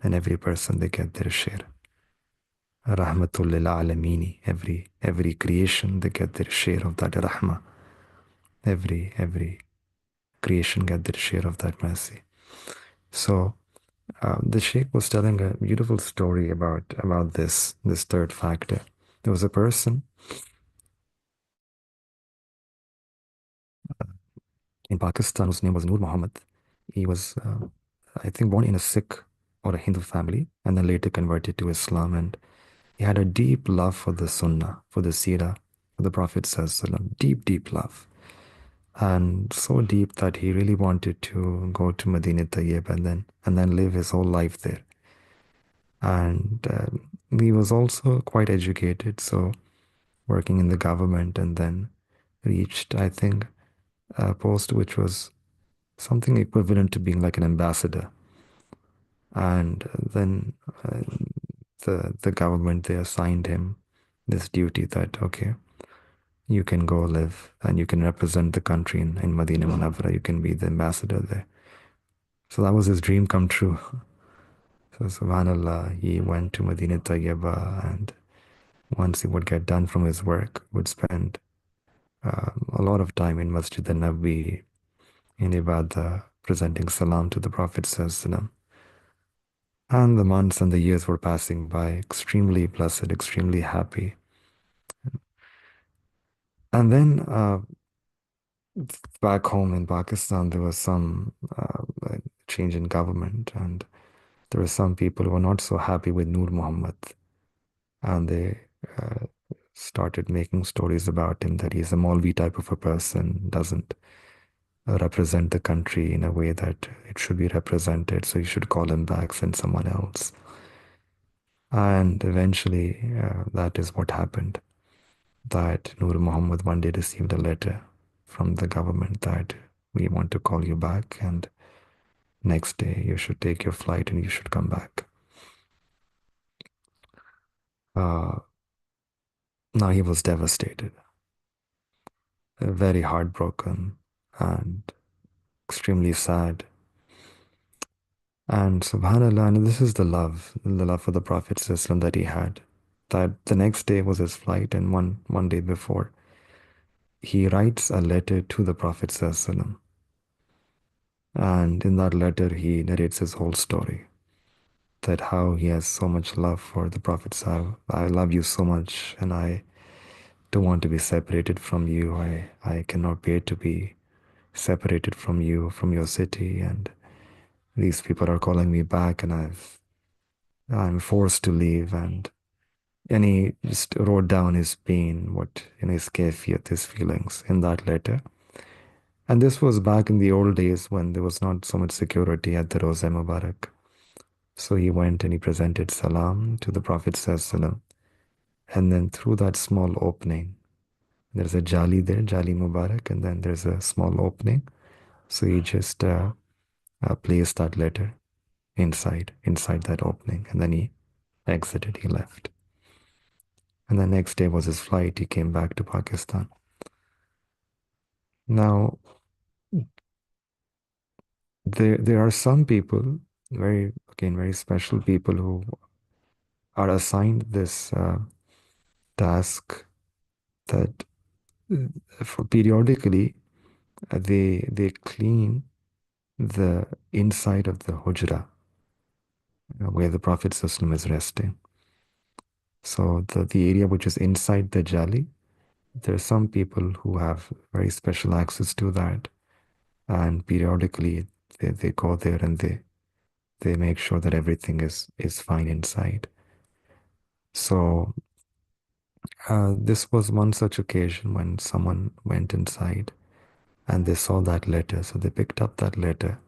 And every person, they get their share. Rahmatul lil alamini. Every creation, they get their share of that rahmah. Every creation get their share of that mercy. So the Sheikh was telling a beautiful story about this third factor. There was a person in Pakistan whose name was Nur Muhammad. He was, I think, born in a Sikh or a Hindu family, and then later converted to Islam. And he had a deep love for the Sunnah, for the Seerah, for the Prophet sallallahu alaihi wasallam. Deep love. And so deep that he really wanted to go to Medina Tayyib and then live his whole life there. And he was also quite educated, so working in the government, and then reached, I think, a post which was something equivalent to being like an ambassador. And then the government, they assigned him this duty that, okay, you can go live and you can represent the country in Medina Munawwara. You can be the ambassador there. So that was his dream come true. So subhanallah, he went to Medina Tayyibah, and once he would get done from his work, would spend a lot of time in Masjid al-Nabi, in Ibadah, presenting salam to the Prophet Sallallahu Alaihi Wasallam. And the months and the years were passing by, extremely blessed, extremely happy. And then back home in Pakistan, there was some change in government, and there were some people who were not so happy with Nur Muhammad, and they uh, started making stories about him that he's a Maulvi type of a person, doesn't represent the country in a way that it should be represented, so you should call him back, send someone else. And eventually, that is what happened. That Nur Muhammad one day received a letter from the government that we want to call you back, and next day you should take your flight and you should come back. Uh, Now he was devastated, very heartbroken, and extremely sad. And subhanAllah, and this is the love for the Prophet ﷺ that he had. That the next day was his flight, and one day before, he writes a letter to the Prophet ﷺ. And in that letter, he narrates his whole story. That how he has so much love for the Prophet ﷺ. I love you so much, and I don't want to be separated from you. I cannot bear to be separated from you, from your city, and these people are calling me back, and I'm forced to leave. And he just wrote down his pain, what in his kafiyat, his feelings in that letter. And this was back in the old days when there was not so much security at the Roza Mubarak. So he went and he presented salam to the Prophet Sallallahu, and then through that small opening, there's a jali there, Jali Mubarak, and then there's a small opening. So he just placed that letter inside that opening, and then he exited, he left. And the next day was his flight, he came back to Pakistan. Now, there are some people, very special people who are assigned this task that for periodically they clean the inside of the hujra where the Prophet ﷺ is resting. So the area which is inside the jali, there are some people who have very special access to that, and periodically they go there and they make sure that everything is fine inside. So this was one such occasion when someone went inside and they saw that letter. So they picked up that letter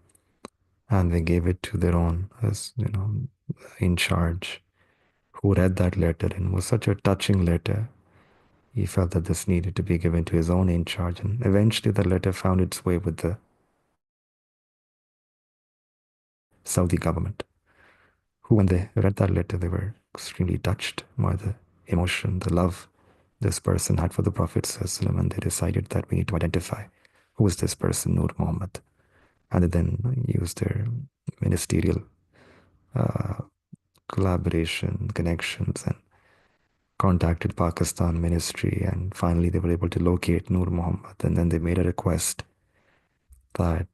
and they gave it to their own, as in charge, who read that letter, and it was such a touching letter. He felt that this needed to be given to his own in charge, and eventually the letter found its way with the Saudi government, who, when they read that letter, they were extremely touched by the emotion, the love this person had for the Prophet ﷺ, and they decided that we need to identify who is this person, Nur Muhammad, and they then used their ministerial collaboration, connections, and contacted Pakistan ministry, and finally they were able to locate Nur Muhammad, and then they made a request that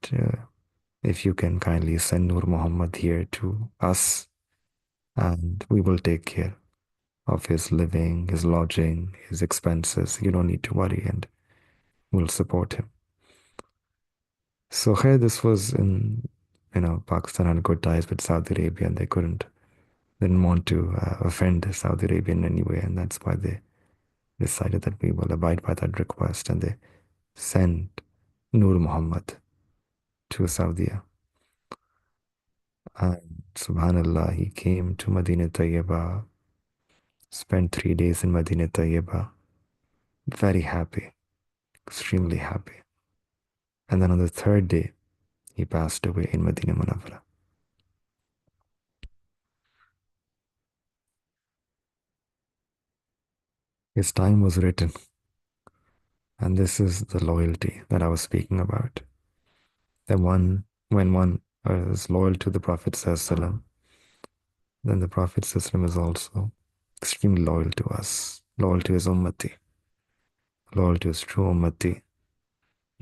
if you can kindly send Nur Muhammad here to us, and we will take care of his living, his lodging, his expenses. You don't need to worry, and we'll support him. So here, this was in, Pakistan had good ties with Saudi Arabia, and didn't want to offend Saudi Arabia in any way, and that's why they decided that we will abide by that request, and they sent Nur Muhammad to Saudi. And subhanallah, he came to Medina Tayyibah, spent 3 days in Medina Tayyibah, very happy, extremely happy. And then on the third day, he passed away in Medina Munawwara. His time was written, and this is the loyalty that I was speaking about. That when one or is loyal to the Prophet ﷺ, then the Prophet ﷺ is also extremely loyal to us, loyal to his ummati, loyal to his true ummati.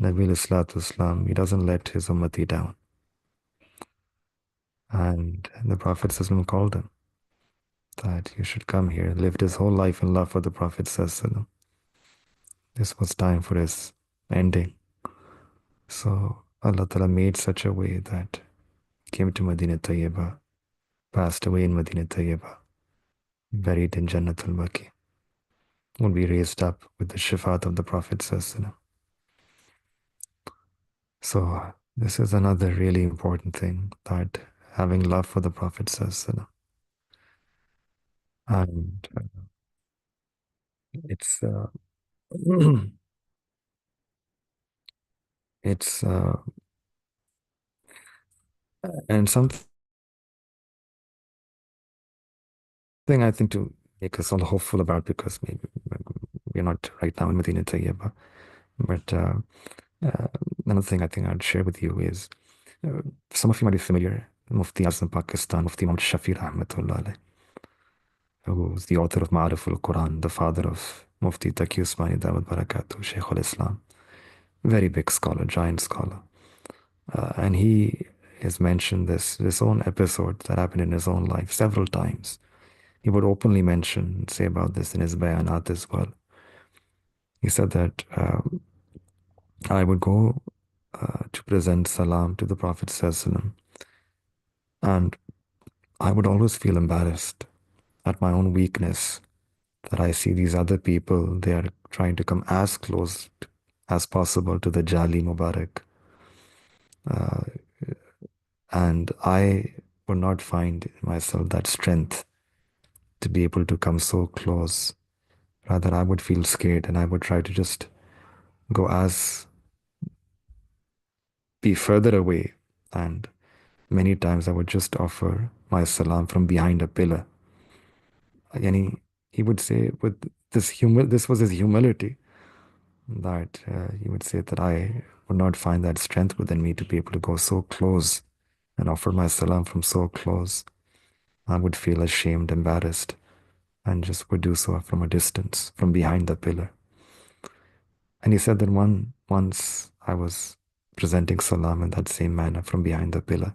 Nabi Salatu Islam, he doesn't let his ummati down. And the Prophet ﷺ called him that you should come here, lived his whole life in love for the Prophet ﷺ. This was time for his ending. So Allah Ta'ala made such a way that he came to Medina Tayyibah, passed away in Medina Tayyibah, buried in Jannat al-Baqi, would be raised up with the shafaat of the Prophet ﷺ. So this is another really important thing, that having love for the Prophet ﷺ. And it's it's and something I think to make us all hopeful about, because maybe we're not right now in Medina Tayyibah, but uh, another thing I think I'd share with you is, some of you might be familiar, Mufti Azam Pakistan, Mufti Muhammad Shafi Rahmatullah alayh, who's the author of Ma'arif al-Quran, the father of Mufti Taqi Usmani Dawud Barakatuh, Shaykh al-Islam, very big scholar, giant scholar. And he has mentioned this own episode that happened in his own life several times. He would openly mention, say about this in his bayanat as well. He said that I would go to present salam to the Prophet ﷺ, and I would always feel embarrassed at my own weakness, that I see these other people, they are trying to come as close as possible to the Jali Mubarak. And I would not find in myself that strength to be able to come so close. Rather, I would feel scared and I would try to just go as be further away. And many times I would just offer my salam from behind a pillar. Yani, he would say with this was his humility, that he would say that I would not find that strength within me to be able to go so close and offer my salam from so close. I would feel ashamed, embarrassed, and just would do so from a distance, from behind the pillar. And he said that once I was presenting salam in that same manner from behind the pillar,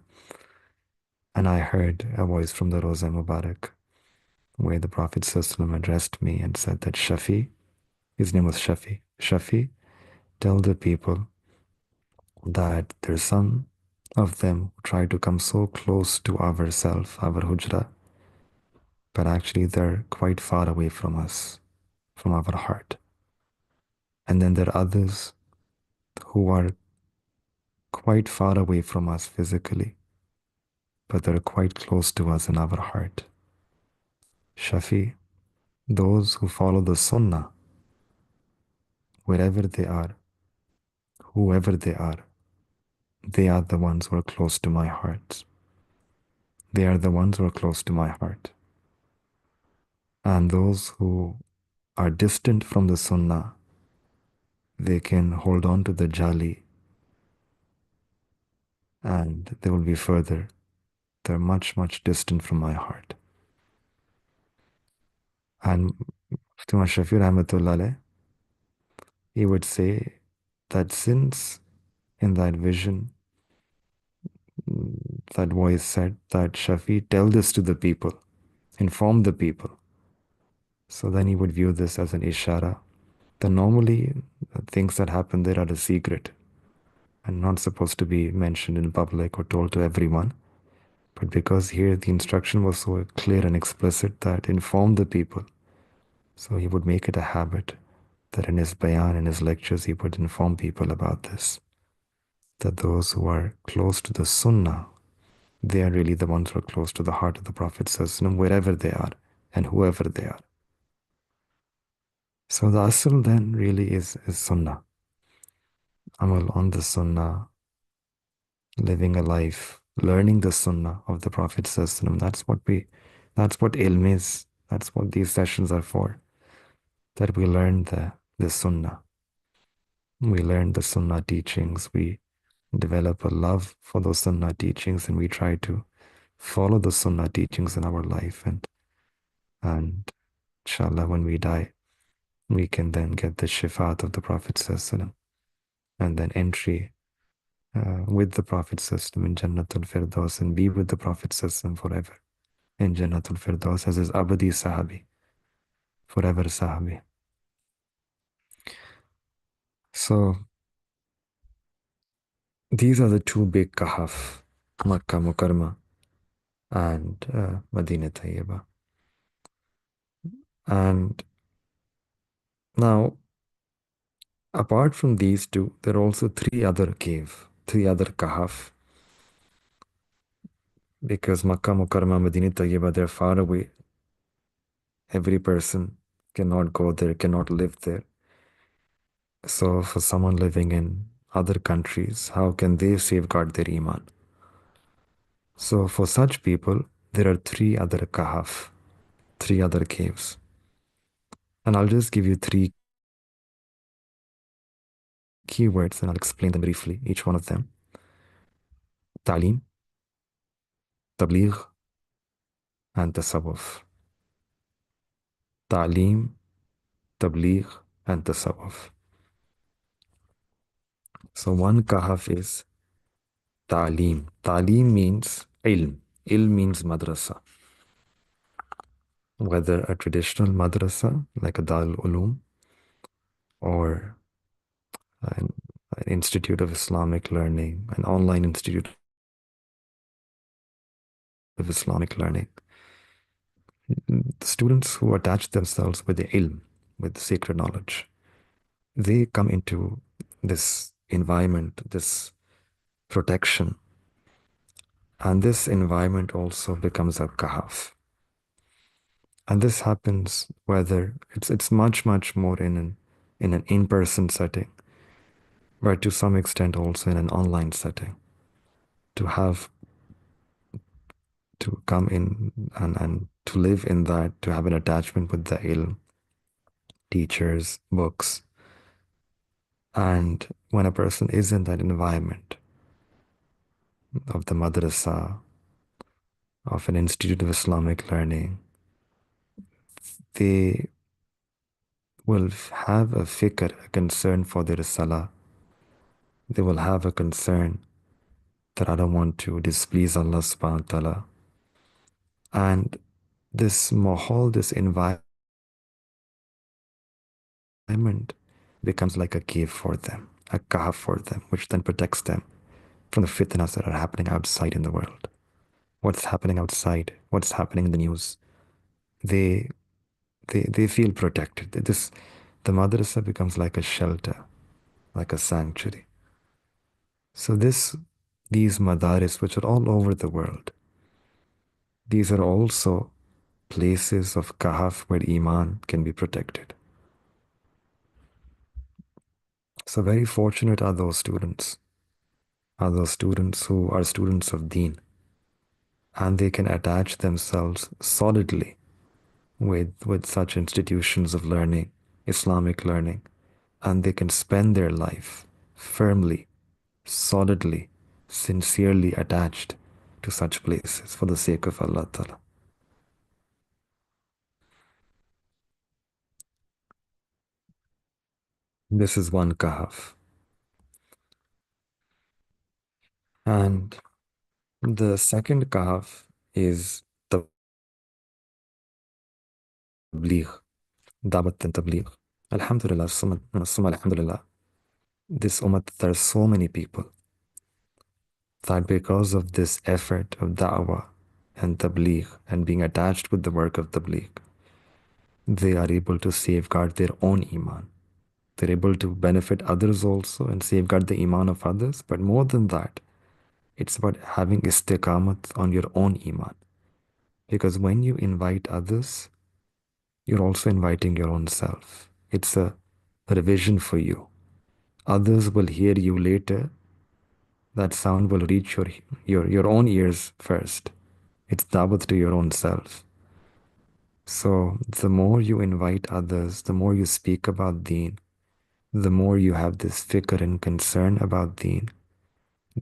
and I heard a voice from the Roza Mubarak, where the Prophet ﷺ addressed me and said that Shafi, his name was Shafi, Shafi, tell the people that there's some of them who try to come so close to ourself, our hujra, but actually they're quite far away from us, from our heart. And then there are others who are quite far away from us physically, but they're quite close to us in our heart. Shafi, those who follow the Sunnah, wherever they are, whoever they are the ones who are close to my heart. They are the ones who are close to my heart. And those who are distant from the Sunnah, they can hold on to the Jali and they will be further. They're much, much distant from my heart. And Fatima Shafi Rahmatullah alayh, he would say that since in that vision, that voice said that Shafi, tell this to the people, inform the people. So then he would view this as an ishara. Then normally things that happen there are a secret and not supposed to be mentioned in public or told to everyone. But because here the instruction was so clear and explicit that inform the people, so he would make it a habit that in his bayan, in his lectures, he would inform people about this. That those who are close to the Sunnah, they are really the ones who are close to the heart of the Prophet ﷺ, wherever they are and whoever they are. So the asl then really is Sunnah. Amal on the Sunnah, living a life, learning the Sunnah of the Prophet ﷺ. That's what ilm is. That's what these sessions are for. That we learn the Sunnah. We learn the Sunnah teachings. We develop a love for those Sunnah teachings, and we try to follow the Sunnah teachings in our life. And inshallah, when we die, we can then get the shifaat of the Prophet ﷺ, and then entry with the Prophet ﷺ in Jannatul Firdaus, and be with the Prophet ﷺ forever in Jannatul Firdaus as his abadi sahabi, forever sahabi. So these are the two big kahf, Makkah Mukarramah and Medina Tayyibah. And now, apart from these two, there are also three other kahf, because Makkah Mukarramah, Medina Tayyibah, they're far away. Every person cannot go there, cannot live there. So for someone living in other countries, how can they safeguard their iman? So for such people, there are three other kahf, three other caves. And I'll just give you three keywords and I'll explain them briefly, each one of them. Ta'lim, Tabligh, and Tasawwuf. Ta'lim, Tabligh, and Tasawwuf. So one kahf is Ta'lim. Ta'lim means ilm. Ilm means madrasa. Whether a traditional madrasa like a Darul Ulum or an institute of Islamic learning, an online institute of Islamic learning. The students who attach themselves with the ilm, with sacred knowledge, they come into this environment, this protection, and this environment also becomes a kahf. And this happens whether it's much more in an in-person setting, but to some extent also in an online setting. To have to come in and to live in that, to have an attachment with the ilm, teachers, books. And when a person is in that environment of the madrasa, of an institute of Islamic learning, they will have a fikr, a concern for their salah. They will have a concern that I don't want to displease Allah subhanahu wa ta'ala. And this mahal, this environment becomes like a cave for them, a kahf for them, which then protects them from the fitnas that are happening outside in the world. What's happening outside, what's happening in the news. They feel protected. The madrasa becomes like a shelter, like a sanctuary. So these madaris, which are all over the world, these are also places of kahf where iman can be protected. So very fortunate are those students who are students of deen, and they can attach themselves solidly with such institutions of learning, Islamic learning, and they can spend their life firmly, solidly, sincerely attached to such places for the sake of Allah Ta'ala. This is one kahf. And the second kahf is tabligh, da'wat and tabligh. Alhamdulillah, summa alhamdulillah. This ummah, there are so many people that because of this effort of da'wah and tabligh and being attached with the work of tabligh, they are able to safeguard their own iman. They're able to benefit others also and safeguard the iman of others. But more than that, it's about having istiqamat on your own iman. Because when you invite others, you're also inviting your own self. It's a revision for you. Others will hear you later. That sound will reach your own ears first. It's dawat to your own self. So the more you invite others, the more you speak about deen, the more you have this fikr and concern about deen,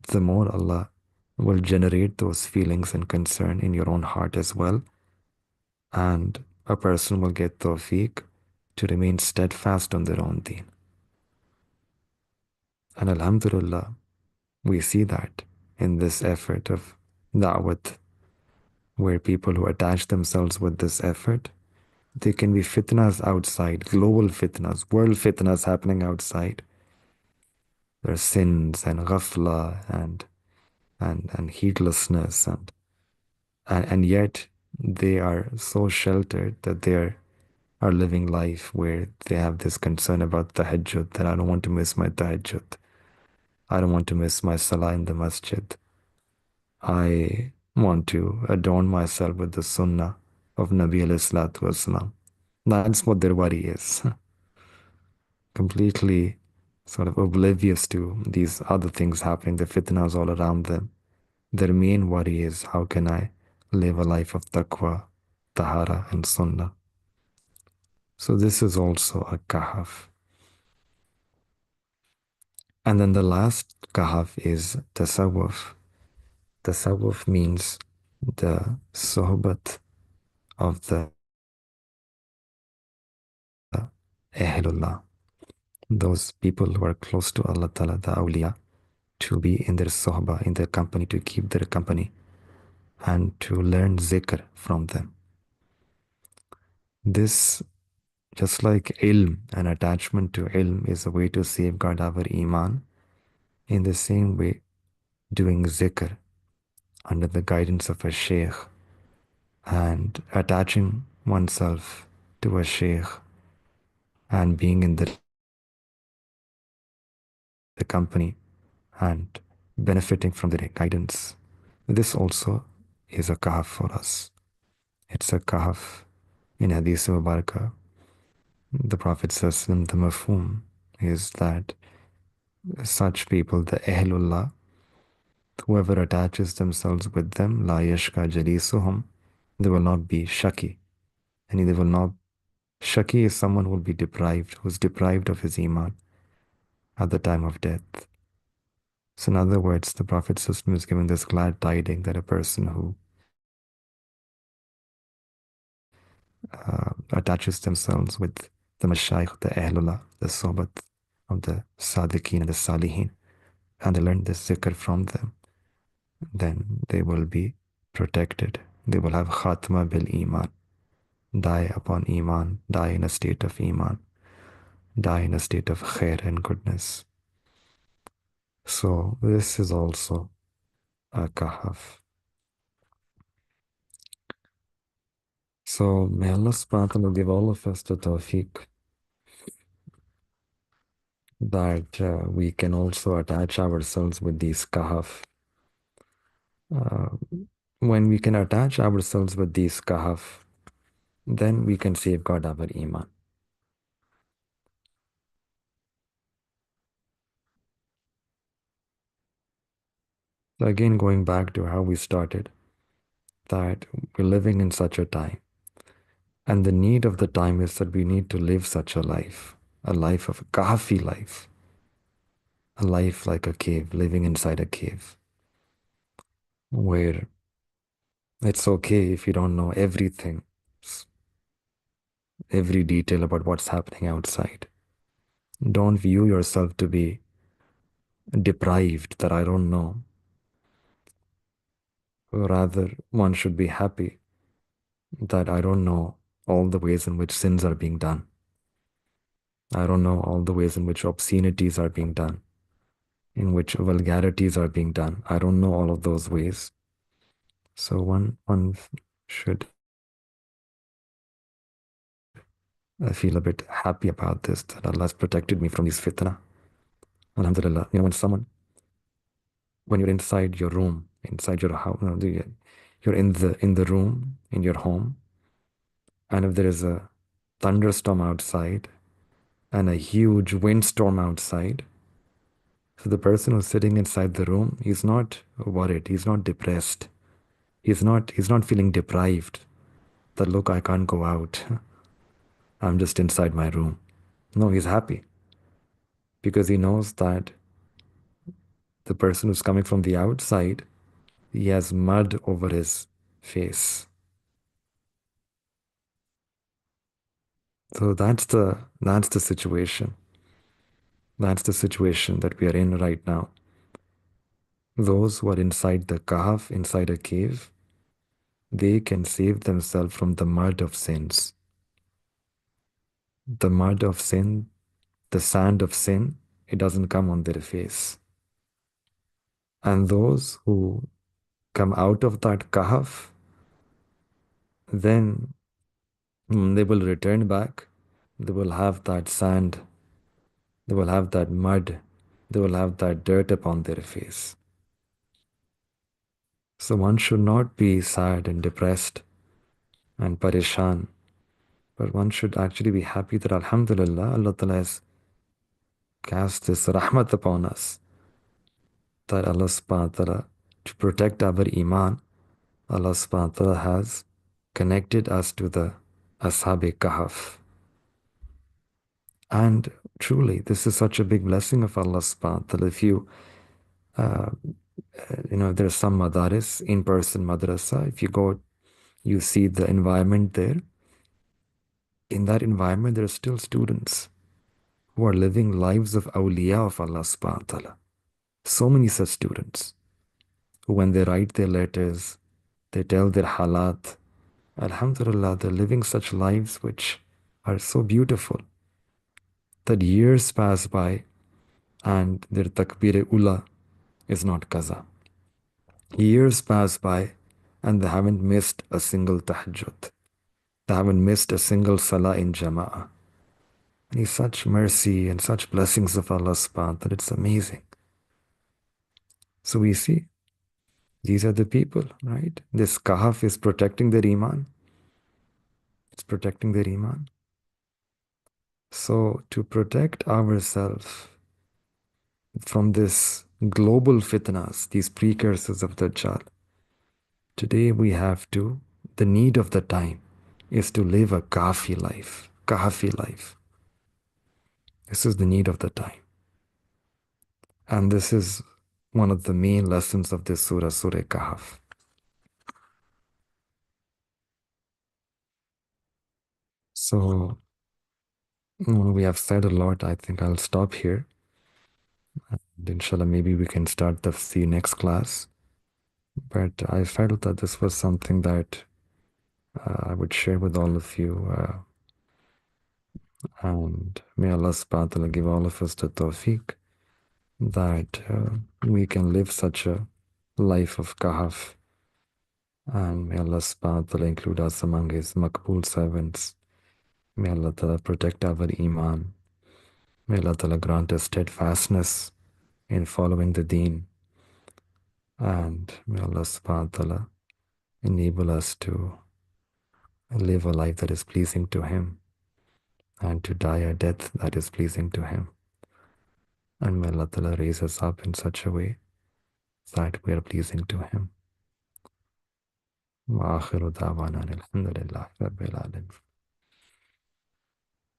the more Allah will generate those feelings and concern in your own heart as well. And a person will get tawfiq to remain steadfast on their own deen. And Alhamdulillah, we see that in this effort of da'wat, where people who attach themselves with this effort, there can be fitnas outside, global fitnas, world fitnas happening outside. There are sins and ghafla and heedlessness and yet they are so sheltered that are living life where they have this concern about tahajjud, that I don't want to miss my tahajjud. I don't want to miss my salah in the masjid. I want to adorn myself with the sunnah of Nabi alayhi salatu wasalam. That's what their worry is. Completely sort of oblivious to these other things happening, the fitnas all around them. Their main worry is, how can I live a life of taqwa, tahara, and sunnah? So this is also a kahf. And then the last kahf is tasawwuf. Tasawwuf means the sohbat of the Ahlullah, those people who are close to Allah Ta'ala, the awliya, to be in their sohbah, in their company, to keep their company, and to learn zikr from them. This, just like ilm, an attachment to ilm is a way to safeguard our iman, in the same way, doing zikr under the guidance of a sheikh and attaching oneself to a sheikh and being in the company and benefiting from their guidance. This also is a kahf for us. It's a kahf in Hadith Mubarakah. The Prophet says, the mafhum is that such people, the Ahlullah, whoever attaches themselves with them, la yashka jalisuhum, they will not be shaki. And they will not, shaki is someone who will be deprived, who's deprived of his iman at the time of death. So in other words, the Prophet is giving this glad tiding that a person who attaches themselves with the mashayikh, the ahlullah, the sohbat of the sadiqeen and the salihin, and they learn this zikr from them, then they will be protected. They will have khatma bil iman, die upon iman, die in a state of iman, die in a state of khair and goodness. So this is also a kahf. So may Allah subhanahu wa ta'ala give all of us the tawfiq that we can also attach ourselves with these kahf. When we can attach ourselves with these kahf, then we can safeguard our iman. So again, going back to how we started, that we're living in such a time, and the need of the time is that we need to live such a life of a kahfi life, a life like a cave, living inside a cave, where it's okay if you don't know everything, every detail about what's happening outside. Don't view yourself to be deprived that I don't know. Rather, one should be happy that I don't know all the ways in which sins are being done. I don't know all the ways in which obscenities are being done, in which vulgarities are being done. I don't know all of those ways. So one should feel a bit happy about this, that Allah has protected me from these fitna. Alhamdulillah. When you're inside your room, inside your house, you're in the room, in your home, and if there is a thunderstorm outside and a huge windstorm outside, so the person who's sitting inside the room, he's not worried, he's not depressed, he's not feeling deprived that, look, I can't go out, I'm just inside my room. No, he's happy because he knows that The person who's coming from the outside, he has mud over his face. So that's the situation. That's the situation that we are in right now. Those who are inside the Kahf, inside a cave, they can save themselves from the mud of sins. The mud of sin, the sand of sin, it doesn't come on their face. And those who come out of that Kahf, then they will return back. They will have that sand, they will have that mud, they will have that dirt upon their face. So one should not be sad and depressed and parishan, but one should actually be happy that Alhamdulillah, Allah Ta'ala has cast this rahmat upon us, that Allah subhanahu wa ta'ala, to protect our iman, Allah subhanahu wa ta'ala has connected us to the Ashab-e Kahf. And truly, this is such a big blessing of Allah subhanahu wa ta'ala. If there's some madaris, in-person madrasa, if you go, you see the environment there. In that environment, there are still students who are living lives of awliya of Allah subhanahu wa ta'ala. So many such students who, when they write their letters, they tell their halat. Alhamdulillah, they're living such lives which are so beautiful that years pass by and their takbir-e-ula is not qaza. Years pass by and they haven't missed a single tahajjud. They haven't missed a single salah in jama'ah. And it's such mercy and such blessings of Allah subhanahu that it's amazing. So we see, these are the people, right? This kahf is protecting their iman. It's protecting their iman. So to protect ourselves from this global fitnas, these precursors of Dajjal, today we have to, the need of the time is to live a kahfi life. Kahfi life. This is the need of the time. And this is one of the main lessons of this surah, Surah Kahf. So we have said a lot. I think I'll stop here. And inshallah, maybe we can start the next class. But I felt that this was something that I would share with all of you. And may Allah subhanahu wa ta'ala give all of us the tawfiq that we can live such a life of kahf. And may Allah subhanahu wa ta'ala include us among His makbul servants. May Allah ta'ala protect our iman. May Allah ta'ala grant us steadfastness in following the deen. And may Allah subhanahu wa ta'ala enable us to live a life that is pleasing to Him and to die a death that is pleasing to Him. And may Allah ta'ala raise us up in such a way that we are pleasing to Him. وآخر دعوانا الحمد لله رب العالمين.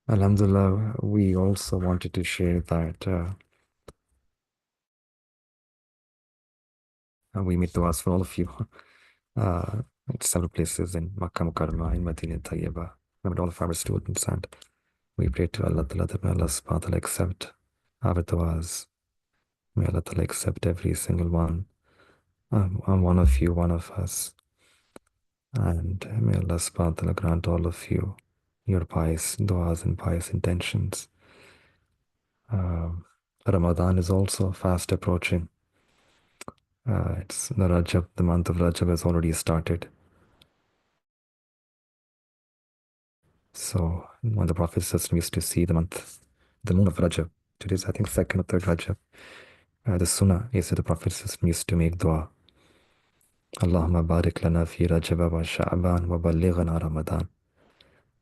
Alhamdulillah, we also wanted to share that we made du'as for all of you at several places in Makkah Mukarramah, in Medina Tayyibah. Remember all of our students, and we pray to Allah Ta'ala that may Allah subhanahu wa ta'ala accept our du'as. May Allah Ta'ala accept every single one of you, one of us. And may Allah subhanahu wa ta'ala grant all of you your pious du'as and pious intentions. Ramadan is also fast approaching. It's the Rajab, the month of Rajab has already started. So when the Prophet used to see the moon of Rajab, today's I think second or third Rajab, the Sunnah is that the Prophet used to make dua. Allahumma barik lana fi Rajab wa Sha'ban wa ballighna Ramadan.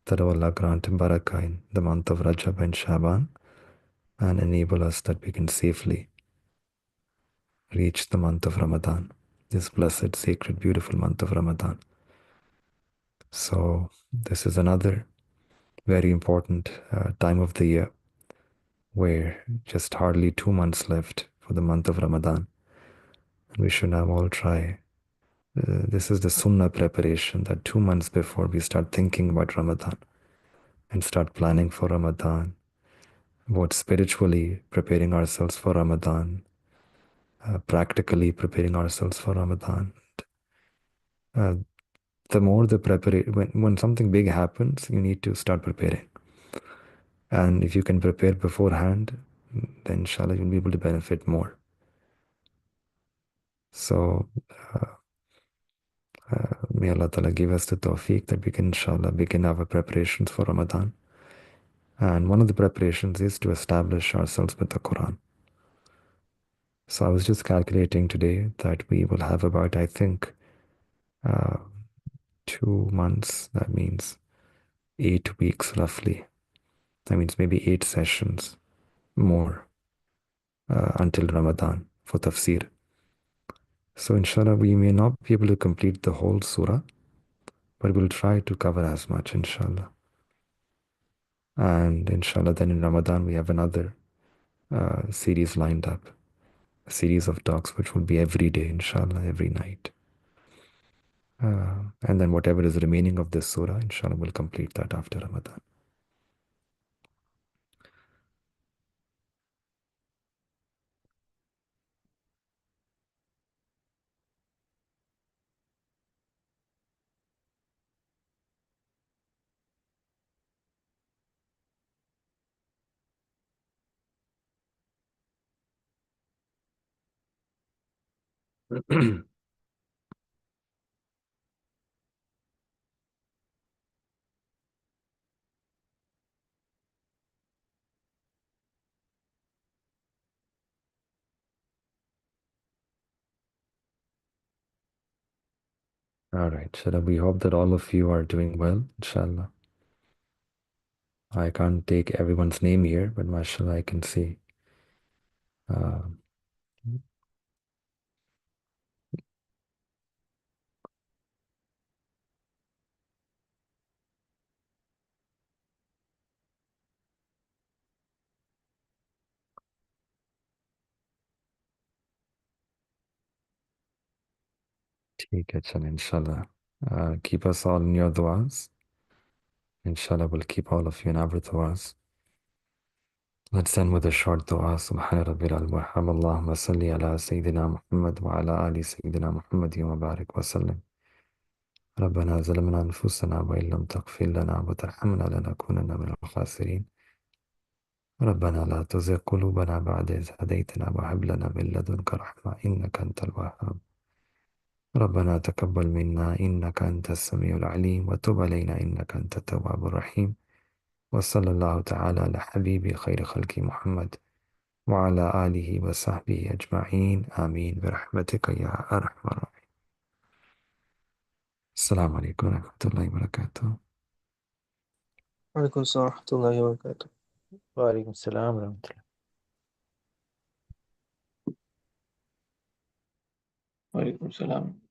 That Allah grant barakah in the month of Rajab and Sha'ban and enable us that we can safely reach the month of Ramadan, this blessed, sacred, beautiful month of Ramadan. So this is another very important time of the year where just hardly 2 months left for the month of Ramadan. And we should now all try. This is the Sunnah preparation, that 2 months before we start thinking about Ramadan and start planning for Ramadan, about spiritually preparing ourselves for Ramadan, practically preparing ourselves for Ramadan. Uh, the more the preparation, when something big happens, you need to start preparing. And if you can prepare beforehand, then inshallah you'll be able to benefit more. So may Allah Ta'ala give us the tawfiq that we can inshallah begin our preparations for Ramadan. And one of the preparations is to establish ourselves with the Quran. So I was just calculating today that we will have about, I think, uh, 2 months. That means 8 weeks roughly. That means maybe 8 sessions more until Ramadan for Tafsir. So inshallah, we may not be able to complete the whole surah, but we'll try to cover as much, inshallah. And inshallah, then in Ramadan, we have another series lined up, a series of talks, which will be every day, inshallah, every night. And then whatever is remaining of this surah, inshallah, we'll complete that after Ramadan. All right, inshallah, we hope that all of you are doing well, inshallah. I can't take everyone's name here, but mashallah, I can see. ठीक है चल inshallah. Keep us all in your du'as. Inshallah, we'll keep all of you in our du'as. Let's end with a short dua. Subhana rabbil al-wahhab. Allahumma salli ala Sayyidina Muhammad wa ala ali Sayyidina Muhammad wa barik wa sallim. ربنا ظلمنا أنفسنا وإن لم تغفر لنا وترحمنا لنكونن من الخاسرين. ربنا لا تزغ قلوبنا بعد إذ هديتنا وهب لنا من لدنك رحمة إنك أنت الوهاب. ربنا تقبل منا إنك أنت السميع العليم وتب علينا إنك أنت التواب الرحيم. وصلى الله تعالى على حبيبي خير خلق محمد وعلى آله وصحبه أجمعين آمين برحمتك يا أرحم الراحمين. السلام عليكم ورحمة الله وبركاته. وعليكم السلام ورحمة الله وبركاته. وعليكم السلام ورحمة الله. وعليكم السلام.